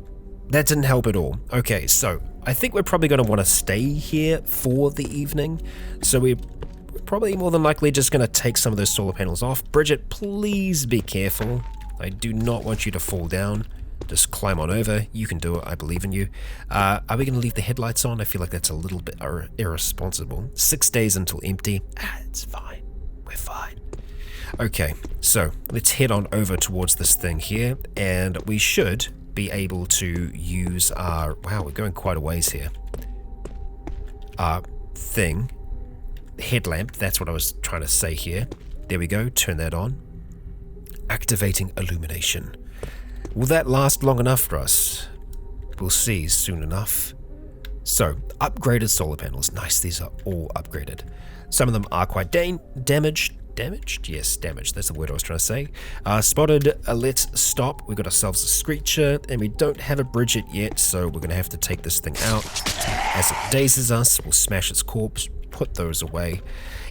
that didn't help at all. Okay, so I think we're probably going to want to stay here for the evening, so we're probably more than likely just going to take some of those solar panels off. Bridget, please be careful. I do not want you to fall down. Just climb on over. You can do it. I believe in you. Are we going to leave the headlights on? I feel like that's a little bit irresponsible. 6 days until empty. It's fine. We're fine. Okay, so let's head on over towards this thing here, and we should be able to use our... Wow, we're going quite a ways here. Our thing. Headlamp, that's what I was trying to say here. There we go. Turn that on. Activating illumination. Will that last long enough for us? We'll see soon enough. So, upgraded solar panels. Nice, these are all upgraded. Some of them are quite damaged. Damaged? Yes, damaged. That's the word I was trying to say. Spotted. Let's stop. We've got ourselves a Screecher, and we don't have a Bridget yet, so we're going to have to take this thing out. As it dazes us, we'll smash its corpse, put those away.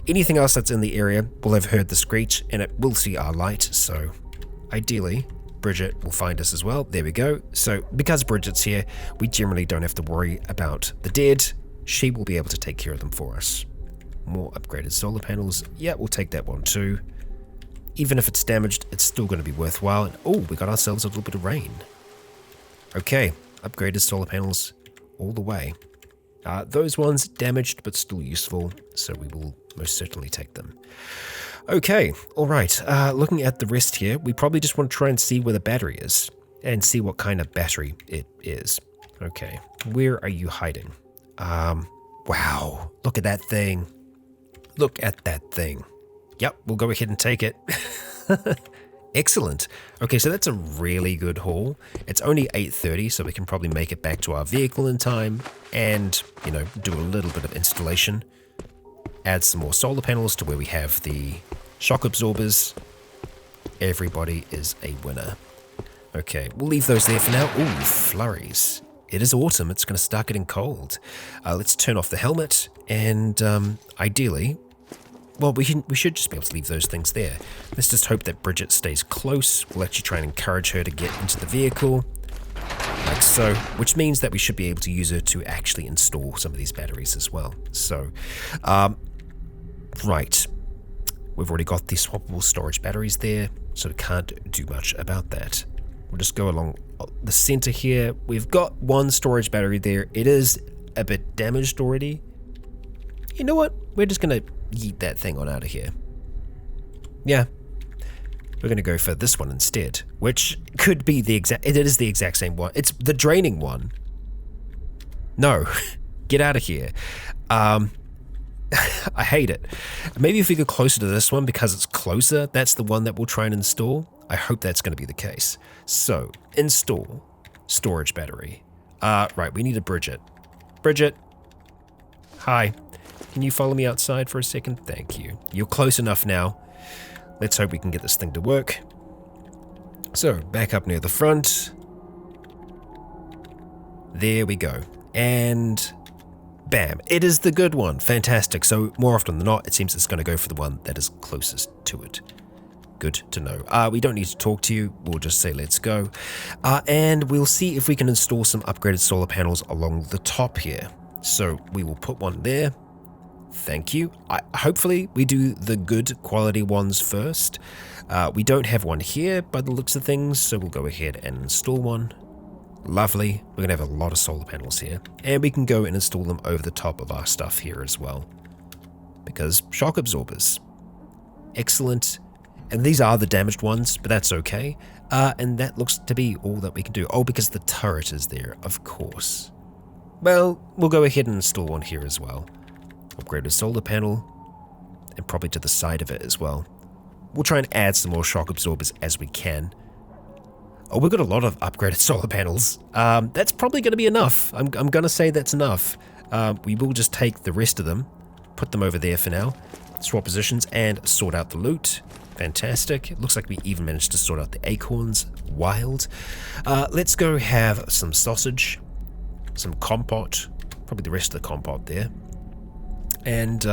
Anything else that's in the area will have heard the screech, and it will see our light, so ideally... Bridget will find us as well. There we go. So because Bridget's here, we generally don't have to worry about the dead. She will be able to take care of them for us. More upgraded solar panels. Yeah, we'll take that one too. Even if it's damaged, it's still going to be worthwhile. And oh, we got ourselves a little bit of rain. Okay, upgraded solar panels all the way. Those ones damaged but still useful, so we will most certainly take them. Okay, alright, looking at the rest here, we probably just want to try and see where the battery is, and see what kind of battery it is. Okay, where are you hiding? Wow, look at that thing. Look at that thing. Yep, we'll go ahead and take it. Excellent. Okay, so that's a really good haul. It's only 8:30, so we can probably make it back to our vehicle in time, and, you know, do a little bit of installation. Add some more solar panels to where we have the shock absorbers. Everybody is a winner. Okay, we'll leave those there for now. Ooh, flurries. It is autumn. It's going to start getting cold. Let's turn off the helmet, and ideally, well, we should just be able to leave those things there. Let's just hope that Bridget stays close. We'll actually try and encourage her to get into the vehicle, like so, which means that we should be able to use her to actually install some of these batteries as well. So, right. We've already got the swappable storage batteries there, so we can't do much about that. We'll just go along the center here. We've got one storage battery there. It is a bit damaged already. You know what? We're just going to yeet that thing on out of here. Yeah. We're going to go for this one instead, which could be the exact... It is the exact same one. It's the draining one. No. Get out of here. I hate it. Maybe if we go closer to this one because it's closer, that's the one that we'll try and install. I hope that's going to be the case. So, install storage battery. Right, we need a Bridget. Bridget. Hi. Can you follow me outside for a second? Thank you. You're close enough now. Let's hope we can get this thing to work. So, back up near the front. There we go. And... bam, it is the good one. Fantastic. So more often than not, it seems it's going to go for the one that is closest to it. Good to know. We don't need to talk to you. We'll just say let's go. And we'll see if we can install some upgraded solar panels along the top here. So we will put one there. Thank you. Hopefully we do the good quality ones first. We don't have one here by the looks of things, so we'll go ahead and install one. Lovely. We're going to have a lot of solar panels here, and we can go and install them over the top of our stuff here as well, because shock absorbers. Excellent. And these are the damaged ones, but that's okay. And that looks to be all that we can do. Oh, because the turret is there, of course. Well, we'll go ahead and install one here as well. Upgrade a solar panel, and probably to the side of it as well. We'll try and add some more shock absorbers as we can. Oh, we've got a lot of upgraded solar panels. That's probably going to be enough. I'm going to say that's enough. We will just take the rest of them, put them over there for now, swap positions, and sort out the loot. Fantastic. It looks like we even managed to sort out the acorns. Wild. Let's go have some sausage, some compote, probably the rest of the compote there. And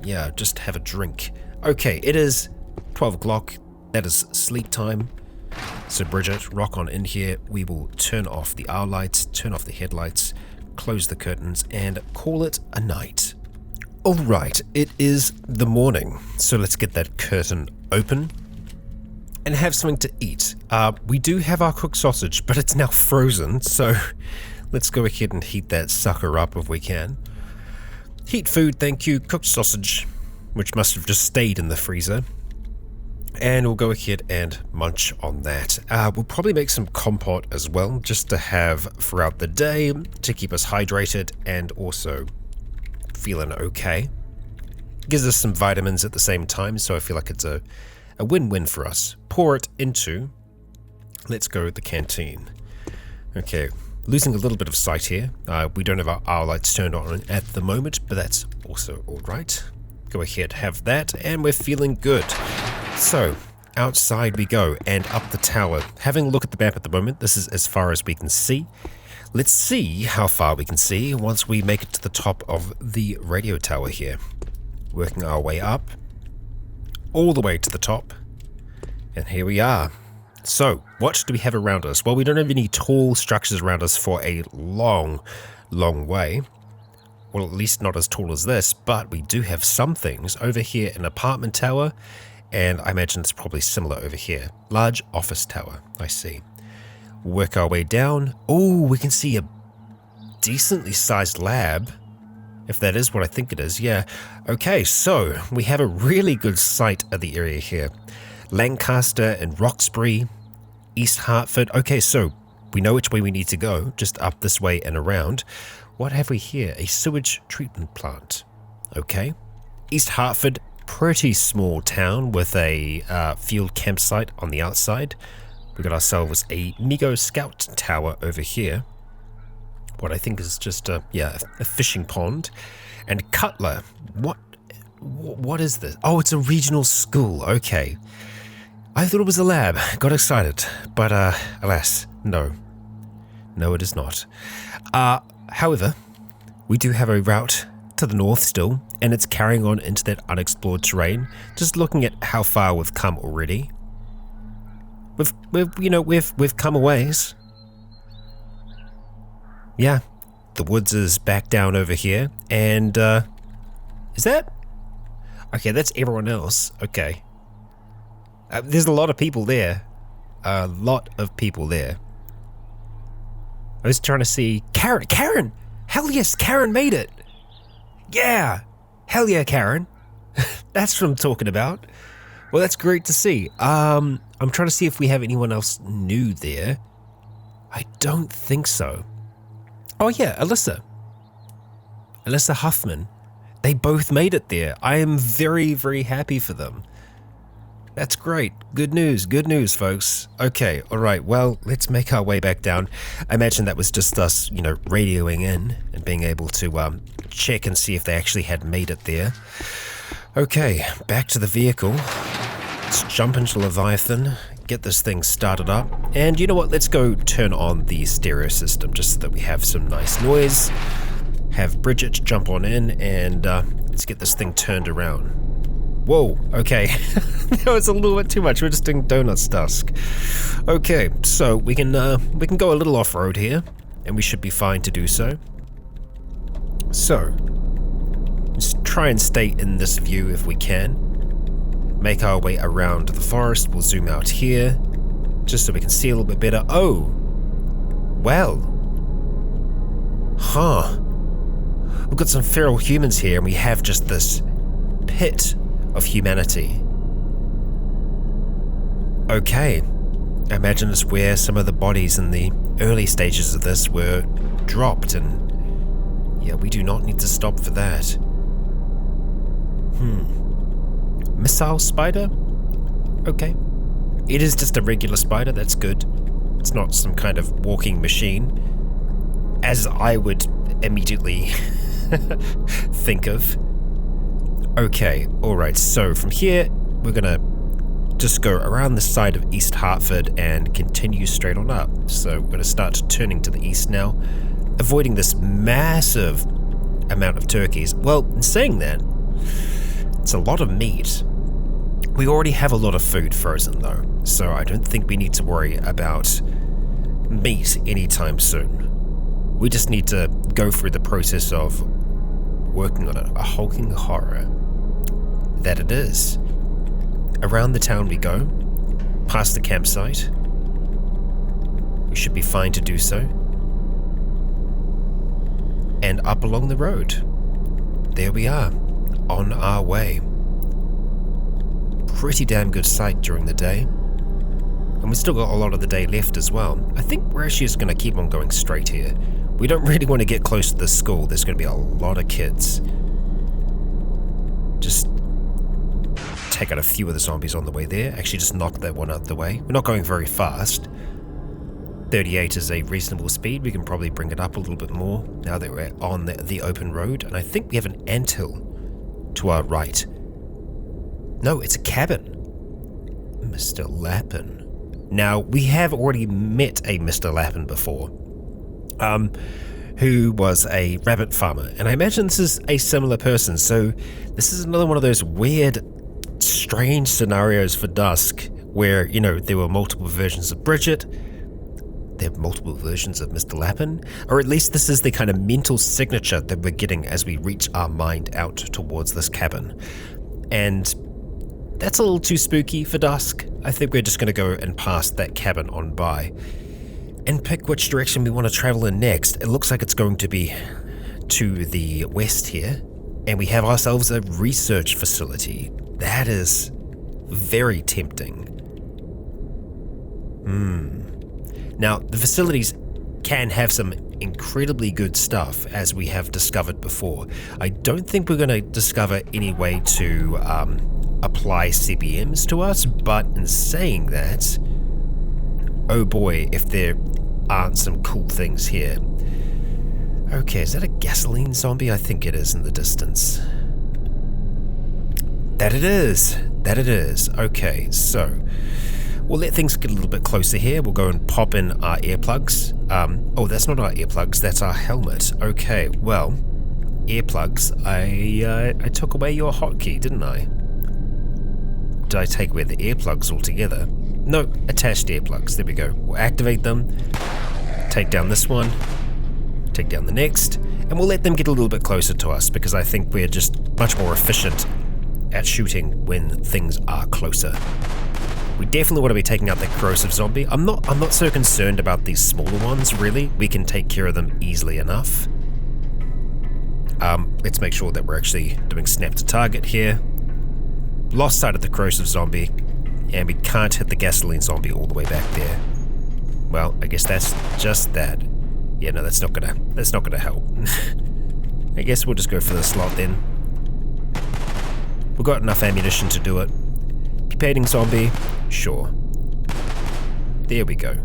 yeah, just have a drink. Okay, it is 12 o'clock. That is sleep time. So Bridget, rock on in here. We will turn off the hour lights, turn off the headlights, close the curtains, and call it a night. Alright, it is the morning, so let's get that curtain open and have something to eat. We do have our cooked sausage, but it's now frozen, so let's go ahead and heat that sucker up if we can. Heat food, thank you. Cooked sausage, which must have just stayed in the freezer. And we'll go ahead and munch on that. We'll probably make some compote as well, just to have throughout the day to keep us hydrated and also feeling okay. Gives us some vitamins at the same time, so I feel like it's a win-win for us. Pour it into, let's go the canteen. Okay, losing a little bit of sight here. We don't have our hour lights turned on at the moment, but that's also alright. Go ahead, have that, and we're feeling good. So, outside we go, and up the tower. Having a look at the map at the moment, this is as far as we can see. Let's see how far we can see once we make it to the top of the radio tower here. Working our way up, all the way to the top, and here we are. So, what do we have around us? Well, we don't have any tall structures around us for a long, long way. Well, at least not as tall as this, but we do have some things. Over here, an apartment tower, and I imagine it's probably similar over here. Large office tower, I see. Work our way down. Oh, we can see a decently sized lab, if that is what I think it is, yeah. Okay, so we have a really good sight of the area here. Lancaster and Roxbury, East Hartford. Okay, so we know which way we need to go, just up this way and around. What have we here? A sewage treatment plant. Okay. East Hartford, pretty small town with a field campsite on the outside. We got ourselves a Migo Scout tower over here. What I think is just a fishing pond. And Cutler. What is this? Oh, it's a regional school. Okay. I thought it was a lab. Got excited. But alas, no. No, it is not. However, we do have a route to the north still, and it's carrying on into that unexplored terrain. Just looking at how far we've come already. We've come a ways. Yeah, the woods is back down over here, and is that? Okay, that's everyone else. Okay. There's a lot of people there. A lot of people there. I was trying to see Karen! Hell yes, Karen made it! Yeah! Hell yeah, Karen! That's what I'm talking about. Well, that's great to see. I'm trying to see if we have anyone else new there. I don't think so. Oh yeah, Alyssa Huffman. They both made it there. I am very, very happy for them. That's great. Good news, folks. Okay, alright, well, let's make our way back down. I imagine that was just us, radioing in and being able to check and see if they actually had made it there. Okay, back to the vehicle. Let's jump into Leviathan, get this thing started up, and you know what, let's go turn on the stereo system just so that we have some nice noise. Have Bridget jump on in, and let's get this thing turned around. Whoa, okay. That was a little bit too much. We're just doing donuts, Dusk. Okay, so we can go a little off-road here, and we should be fine to do so. So, let's try and stay in this view if we can. Make our way around the forest. We'll zoom out here, just so we can see a little bit better. Oh, well. Huh. We've got some feral humans here, and we have just this pit of humanity. Okay. I imagine it's where some of the bodies in the early stages of this were dropped, and yeah, we do not need to stop for that. Missile spider? Okay. It is just a regular spider, that's good. It's not some kind of walking machine, as I would immediately think of. Okay, alright, so from here, we're gonna just go around the side of East Hartford and continue straight on up. So we're gonna start turning to the east now, avoiding this massive amount of turkeys. Well, in saying that, it's a lot of meat. We already have a lot of food frozen though, so I don't think we need to worry about meat anytime soon. We just need to go through the process of working on it. A hulking horror. That it is. Around the town we go, past the campsite. We should be fine to do so. And up along the road. There we are, on our way. Pretty damn good sight during the day. And we've still got a lot of the day left as well. I think we're actually just going to keep on going straight here. We don't really want to get close to the school. There's going to be a lot of kids. Just take out a few of the zombies on the way there. Actually just knock that one out the way. We're not going very fast. 38 is a reasonable speed. We can probably bring it up a little bit more now that we're on the open road. And I think we have an anthill to our right. No, it's a cabin. Mr. Lappin. Now, we have already met a Mr. Lappin before, who was a rabbit farmer. And I imagine this is a similar person. So this is another one of those weird, strange scenarios for Dusk where, you know, there were multiple versions of Bridget. There are multiple versions of Mr. Lappin, or at least this is the kind of mental signature that we're getting as we reach our mind out towards this cabin. And that's a little too spooky for Dusk. I think we're just going to go and pass that cabin on by and pick which direction we want to travel in next. It looks like it's going to be to the west here, and we have ourselves a research facility. That is very tempting. Now, the facilities can have some incredibly good stuff, as we have discovered before. I don't think we're going to discover any way to apply CBMs to us, but in saying that, oh boy, if there aren't some cool things here. Okay, is that a gasoline zombie? I think it is in the distance. That it is. That it is. Okay, so we'll let things get a little bit closer here. We'll go and pop in our earplugs. Oh, that's not our earplugs, that's our helmet. Okay, well, earplugs. I took away your hotkey, didn't I? Did I take away the earplugs altogether? No, attached earplugs. There we go. We'll activate them. Take down this one. Take down the next. And we'll let them get a little bit closer to us because I think we're just much more efficient at shooting when things are closer. We definitely want to be taking out that corrosive zombie. I'm not so concerned about these smaller ones, really. We can take care of them easily enough. Let's make sure that we're actually doing snap to target here. Lost sight of the corrosive zombie, and we can't hit the gasoline zombie all the way back there. Well, I guess that's just that. Yeah, no, that's not gonna help. I guess we'll just go for the slot then. We've got enough ammunition to do it. Pupating zombie, sure. There we go.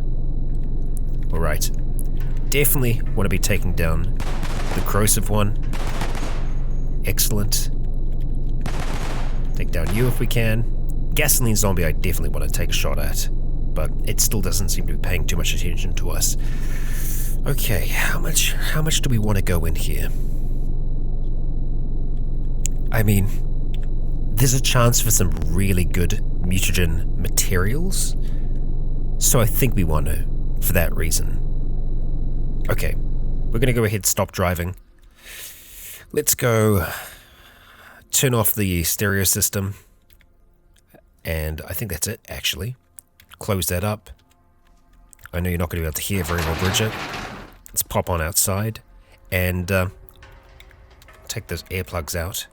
Alright. Definitely want to be taking down the corrosive one. Excellent. Take down you if we can. Gasoline zombie I definitely want to take a shot at, but it still doesn't seem to be paying too much attention to us. Okay, how much do we want to go in here? I mean, there's a chance for some really good mutagen materials, so I think we want to, for that reason. Okay, we're gonna go ahead, stop driving. Let's go turn off the stereo system, and I think that's it, actually. Close that up. I know you're not going to be able to hear very well, Bridget. Let's pop on outside, and take those earplugs out.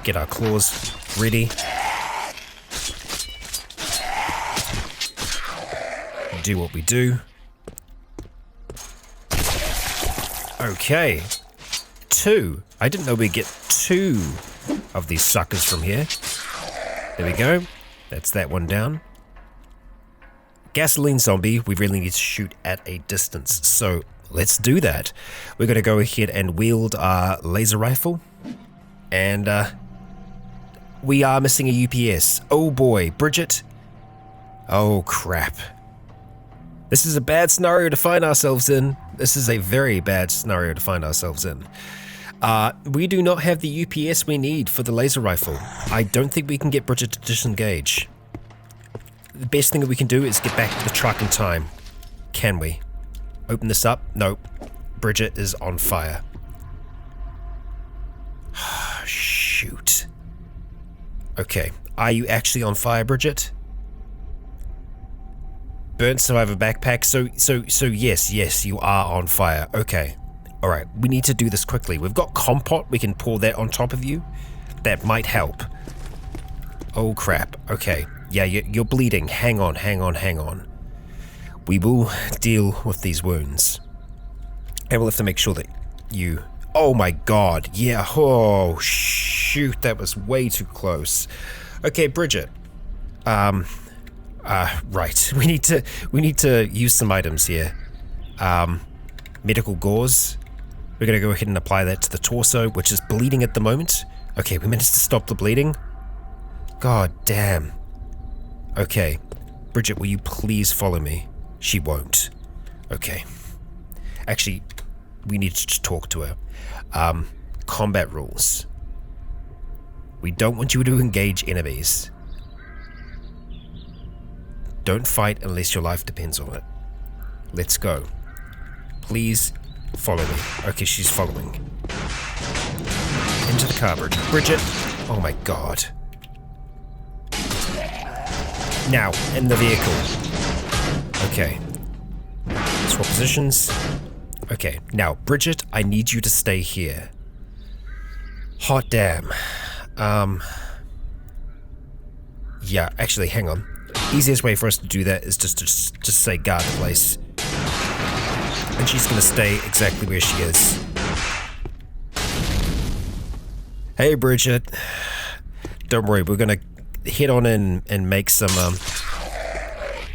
Get our claws ready. do what we do. Okay. 2. I didn't know we'd get 2 of these suckers from here. There we go. That's that one down. Gasoline zombie, we really need to shoot at a distance, so let's do that. We're going to go ahead and wield our laser rifle. And we are missing a UPS. Oh boy, Bridget. Oh crap. This is a bad scenario to find ourselves in. This is a very bad scenario to find ourselves in. We do not have the UPS we need for the laser rifle. I don't think we can get Bridget to disengage. The best thing that we can do is get back to the truck in time. Can we? Open this up? Nope. Bridget is on fire. Shoot. Okay. Are you actually on fire, Bridget? Burnt survivor backpack. So yes, you are on fire. Okay. Alright, we need to do this quickly. We've got Compot. We can pour that on top of you. That might help. Oh crap. Okay. Yeah, you're bleeding. Hang on. We will deal with these wounds. And we'll have to make sure that you... Oh my god. Yeah. Oh, shoot. That was way too close. Okay, Bridget. Right. We need to use some items here. Medical gauze. We're going to go ahead and apply that to the torso, which is bleeding at the moment. Okay, we managed to stop the bleeding. God damn. Okay. Bridget, will you please follow me? She won't. Okay. Actually, we need to talk to her. Combat rules. We don't want you to engage enemies. Don't fight unless your life depends on it. Let's go. Please follow me. Okay, she's following. Into the car, Bridget. Oh my god. Now, in the vehicle. Okay. Swap positions. Okay, now, Bridget, I need you to stay here. Hot damn. Yeah, actually, hang on. Easiest way for us to do that is just say guard the place. And she's gonna stay exactly where she is. Hey, Bridget. Don't worry, we're gonna head on in and make some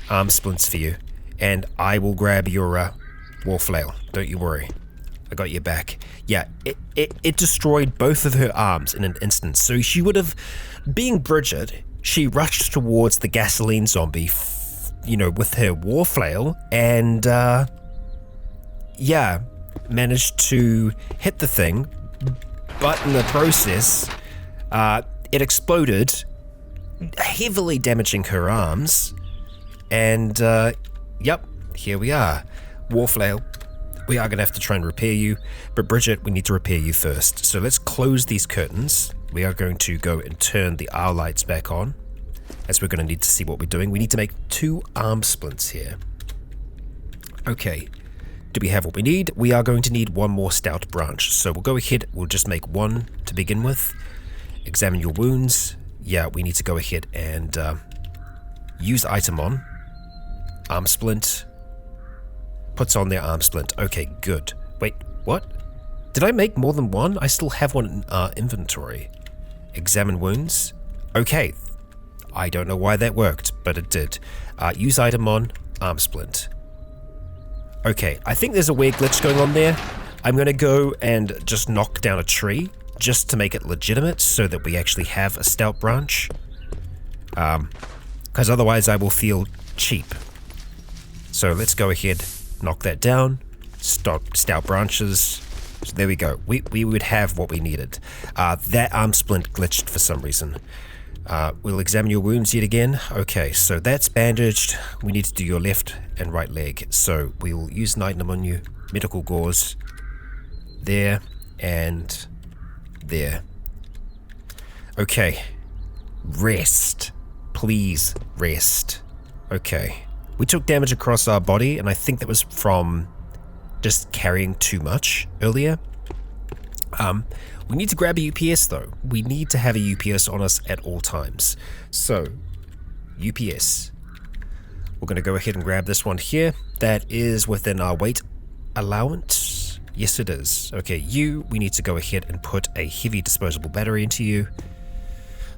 arm splints for you. And I will grab your war flail. Don't you worry. I got your back. Yeah, it destroyed both of her arms in an instant. So she would have, being Bridget, she rushed towards the gasoline zombie, with her war flail, and yeah, managed to hit the thing, but in the process, it exploded, heavily damaging her arms, and yep, here we are. War flail. We are going to have to try and repair you, but Bridget, we need to repair you first. So let's close these curtains. We are going to go and turn the R lights back on, as we're going to need to see what we're doing. We need to make 2 arm splints here. Okay, do we have what we need? We are going to need 1 more stout branch. So we'll go ahead, we'll just make 1 to begin with. Examine your wounds. Yeah, we need to go ahead and use item on. Arm splint. Puts on their arm splint. Okay, good. Wait, what? Did I make more than 1? I still have 1 in our inventory. Examine wounds. Okay. I don't know why that worked, but it did. Use item on, arm splint. Okay, I think there's a weird glitch going on there. I'm going to go and just knock down a tree, just to make it legitimate, so that we actually have a stout branch. Because otherwise I will feel cheap. So let's go ahead, knock that down, stout branches. So there we go. We would have what we needed. That arm splint glitched for some reason. We'll examine your wounds yet again. Okay, so that's bandaged. We need to do your left and right leg. So we'll use an item on you. Medical gauze. There and there. Okay. Rest. Please rest. Okay. We took damage across our body, and I think that was from just carrying too much earlier. We need to grab a UPS though. We need to have a UPS on us at all times. So, UPS. We're going to go ahead and grab this one here. That is within our weight allowance. Yes, it is. Okay, we need to go ahead and put a heavy disposable battery into you.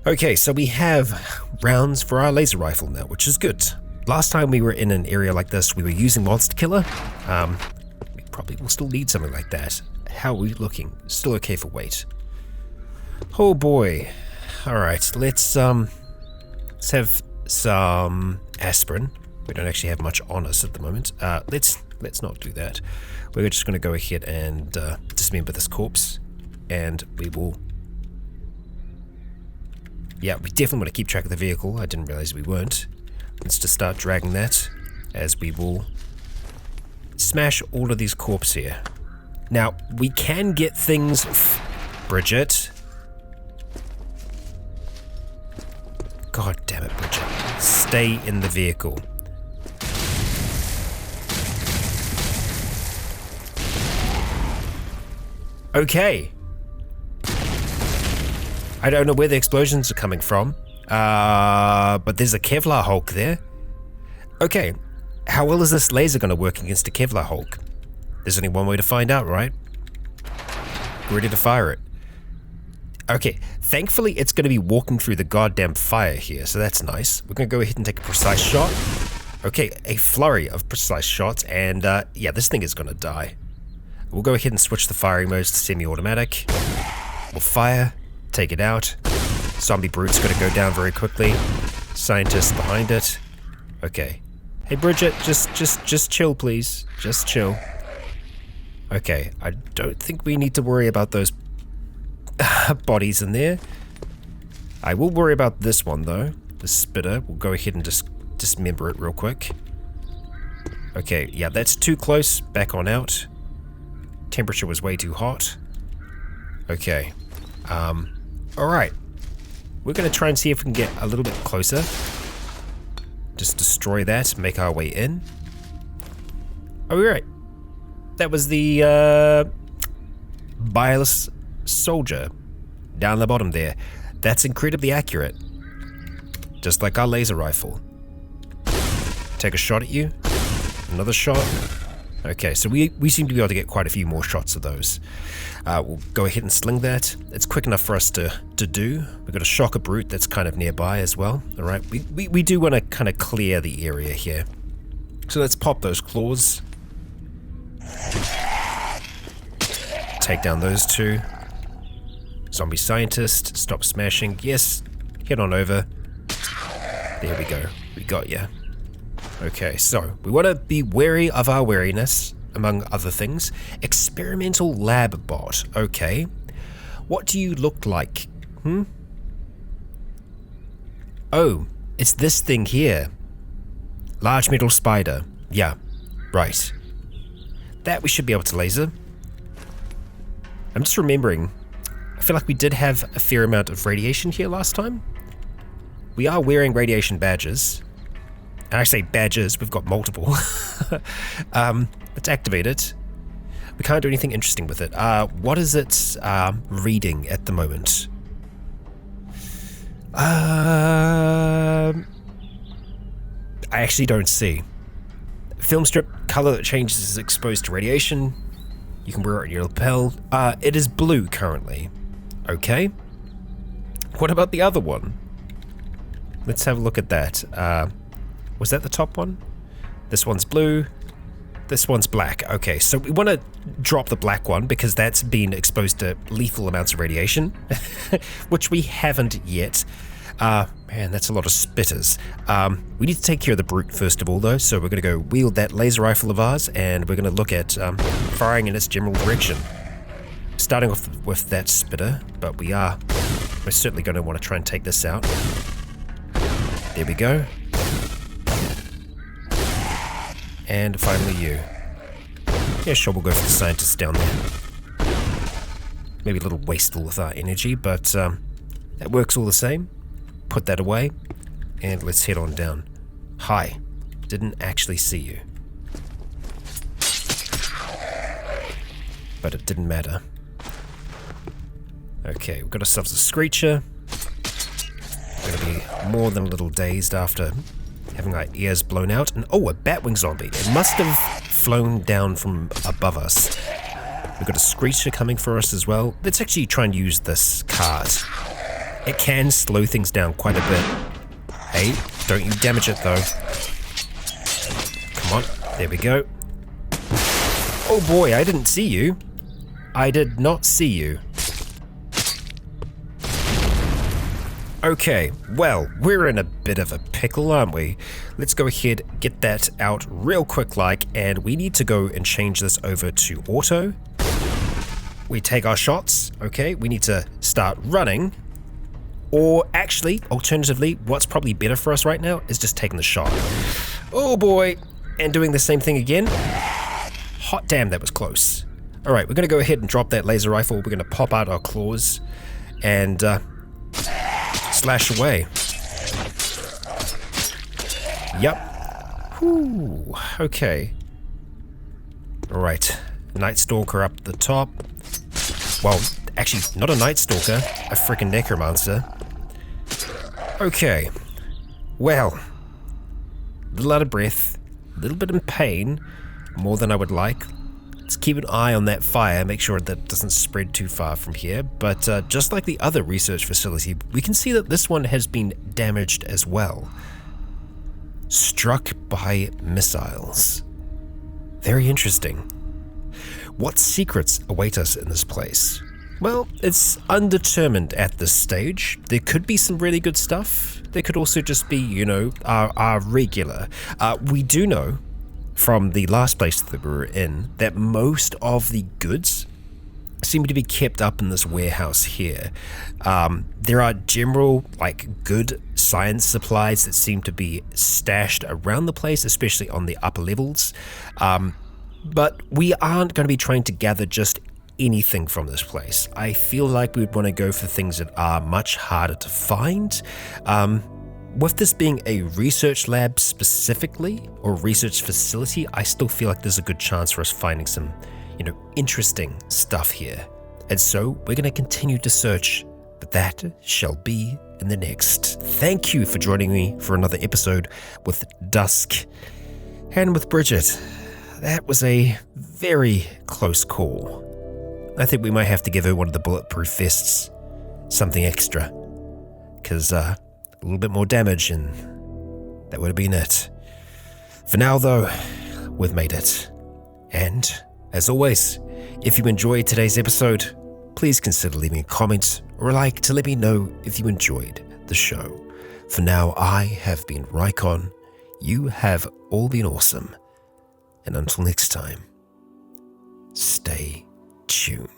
Okay, so we have rounds for our laser rifle now, which is good. Last time we were in an area like this, we were using Monster Killer. We probably will still need something like that. How are we looking? Still okay for weight. Oh boy. Alright, let's have some aspirin. We don't actually have much on us at the moment. Let's not do that. We're just going to go ahead and dismember this corpse, and we will... Yeah, we definitely want to keep track of the vehicle. I didn't realize we weren't. Let's just start dragging that, as we will smash all of these corpses here. Now, we can get things... Bridget. God damn it, Bridget. Stay in the vehicle. Okay. I don't know where the explosions are coming from, but there's a Kevlar Hulk there. Okay, how well is this laser going to work against a Kevlar Hulk? There's only one way to find out, right? Ready to fire it. Okay, thankfully it's going to be walking through the goddamn fire here, so that's nice. We're going to go ahead and take a precise shot. Okay, a flurry of precise shots, and yeah, this thing is going to die. We'll go ahead and switch the firing modes to semi-automatic. We'll fire, take it out. Zombie Brute's going to go down very quickly. Scientist behind it. Okay. Hey Bridget, just chill, please. Just chill. Okay, I don't think we need to worry about those bodies in there. I will worry about this one though. The spitter. We'll go ahead and just dismember it real quick. Okay, yeah, that's too close. Back on out. Temperature was way too hot. Okay. Alright. We're going to try and see if we can get a little bit closer. Just destroy that, make our way in. Alright. That was the Wireless Soldier down the bottom there. That's incredibly accurate. Just like our laser rifle. Take a shot at you. Another shot. Okay, so we seem to be able to get quite a few more shots of those. We'll go ahead and sling that. It's quick enough for us to do. We've got a Shocker Brute that's kind of nearby as well. Alright, we do want to kind of clear the area here. So let's pop those claws. Take down those two. Zombie Scientist, stop smashing. Yes, head on over. There we go. We got ya. Okay, so we want to be wary of our wariness, among other things. Experimental lab bot. Okay. What do you look like? Oh, it's this thing here. Large metal spider. Yeah, right. That we should be able to laser. I'm just remembering, I feel like we did have a fair amount of radiation here last time. We are wearing radiation badges. And I say badges, we've got multiple. Let's activate it. We can't do anything interesting with it. What is it reading at the moment? I actually don't see. Film strip, color that changes is exposed to radiation. You can wear it on your lapel. It is blue currently. Okay. What about the other one? Let's have a look at that. Was that the top one? This one's blue. This one's black. Okay, so we want to drop the black one because that's been exposed to lethal amounts of radiation, which we haven't yet. Man, that's a lot of spitters. We need to take care of the brute first of all, though, so we're going to go wield that laser rifle of ours, and we're going to look at firing in its general direction. Starting off with that spitter, but we're certainly going to want to try and take this out. There we go. And finally you. Yeah, sure, we'll go for the scientist down there. Maybe a little wasteful with our energy, but that works all the same. Put that away, and let's head on down. Hi. Didn't actually see you. But it didn't matter. Okay, we've got ourselves a Screecher. Gonna be more than a little dazed after having our ears blown out. And oh, a Batwing zombie. It must have flown down from above us. We've got a Screecher coming for us as well. Let's actually try and use this card. It can slow things down quite a bit. Hey, don't you damage it though. Come on, there we go. Oh boy, I didn't see you. I did not see you. Okay, well, we're in a bit of a pickle, aren't we? Let's go ahead, get that out real quick like, and we need to go and change this over to auto. We take our shots, okay, we need to start running. Or actually, alternatively, what's probably better for us right now is just taking the shot. Oh boy, and doing the same thing again. Hot damn, that was close. Alright, we're gonna go ahead and drop that laser rifle. We're gonna pop out our claws and slash away. Yep. Whew. Okay. Alright. Night Stalker up the top. Well, actually, not a Night Stalker. A freaking Necromancer. Okay. Well. A little out of breath. A little bit in pain. More than I would like. Let's keep an eye on that fire, make sure that doesn't spread too far from here, but just like the other research facility, we can see that this one has been damaged as well. Struck by missiles. Very interesting. What secrets await us in this place? Well, it's undetermined at this stage. There could be some really good stuff. There could also just be, you know, our regular. We do know from the last place that we were in, that most of the goods seem to be kept up in this warehouse here. There are general, like, good science supplies that seem to be stashed around the place, especially on the upper levels. But we aren't going to be trying to gather just anything from this place. I feel like we'd want to go for things that are much harder to find. With this being a research lab specifically, or research facility, I still feel like there's a good chance for us finding some, you know, interesting stuff here. And so we're going to continue to search, but that shall be in the next. Thank you for joining me for another episode with Dusk and with Bridget. That was a very close call. I think we might have to give her one of the bulletproof vests, something extra, because a little bit more damage and that would have been it. For now though, we've made it. And as always, if you enjoyed today's episode, please consider leaving a comment or a like to let me know if you enjoyed the show. For now, I have been Rycon. You have all been awesome. And until next time, stay tuned.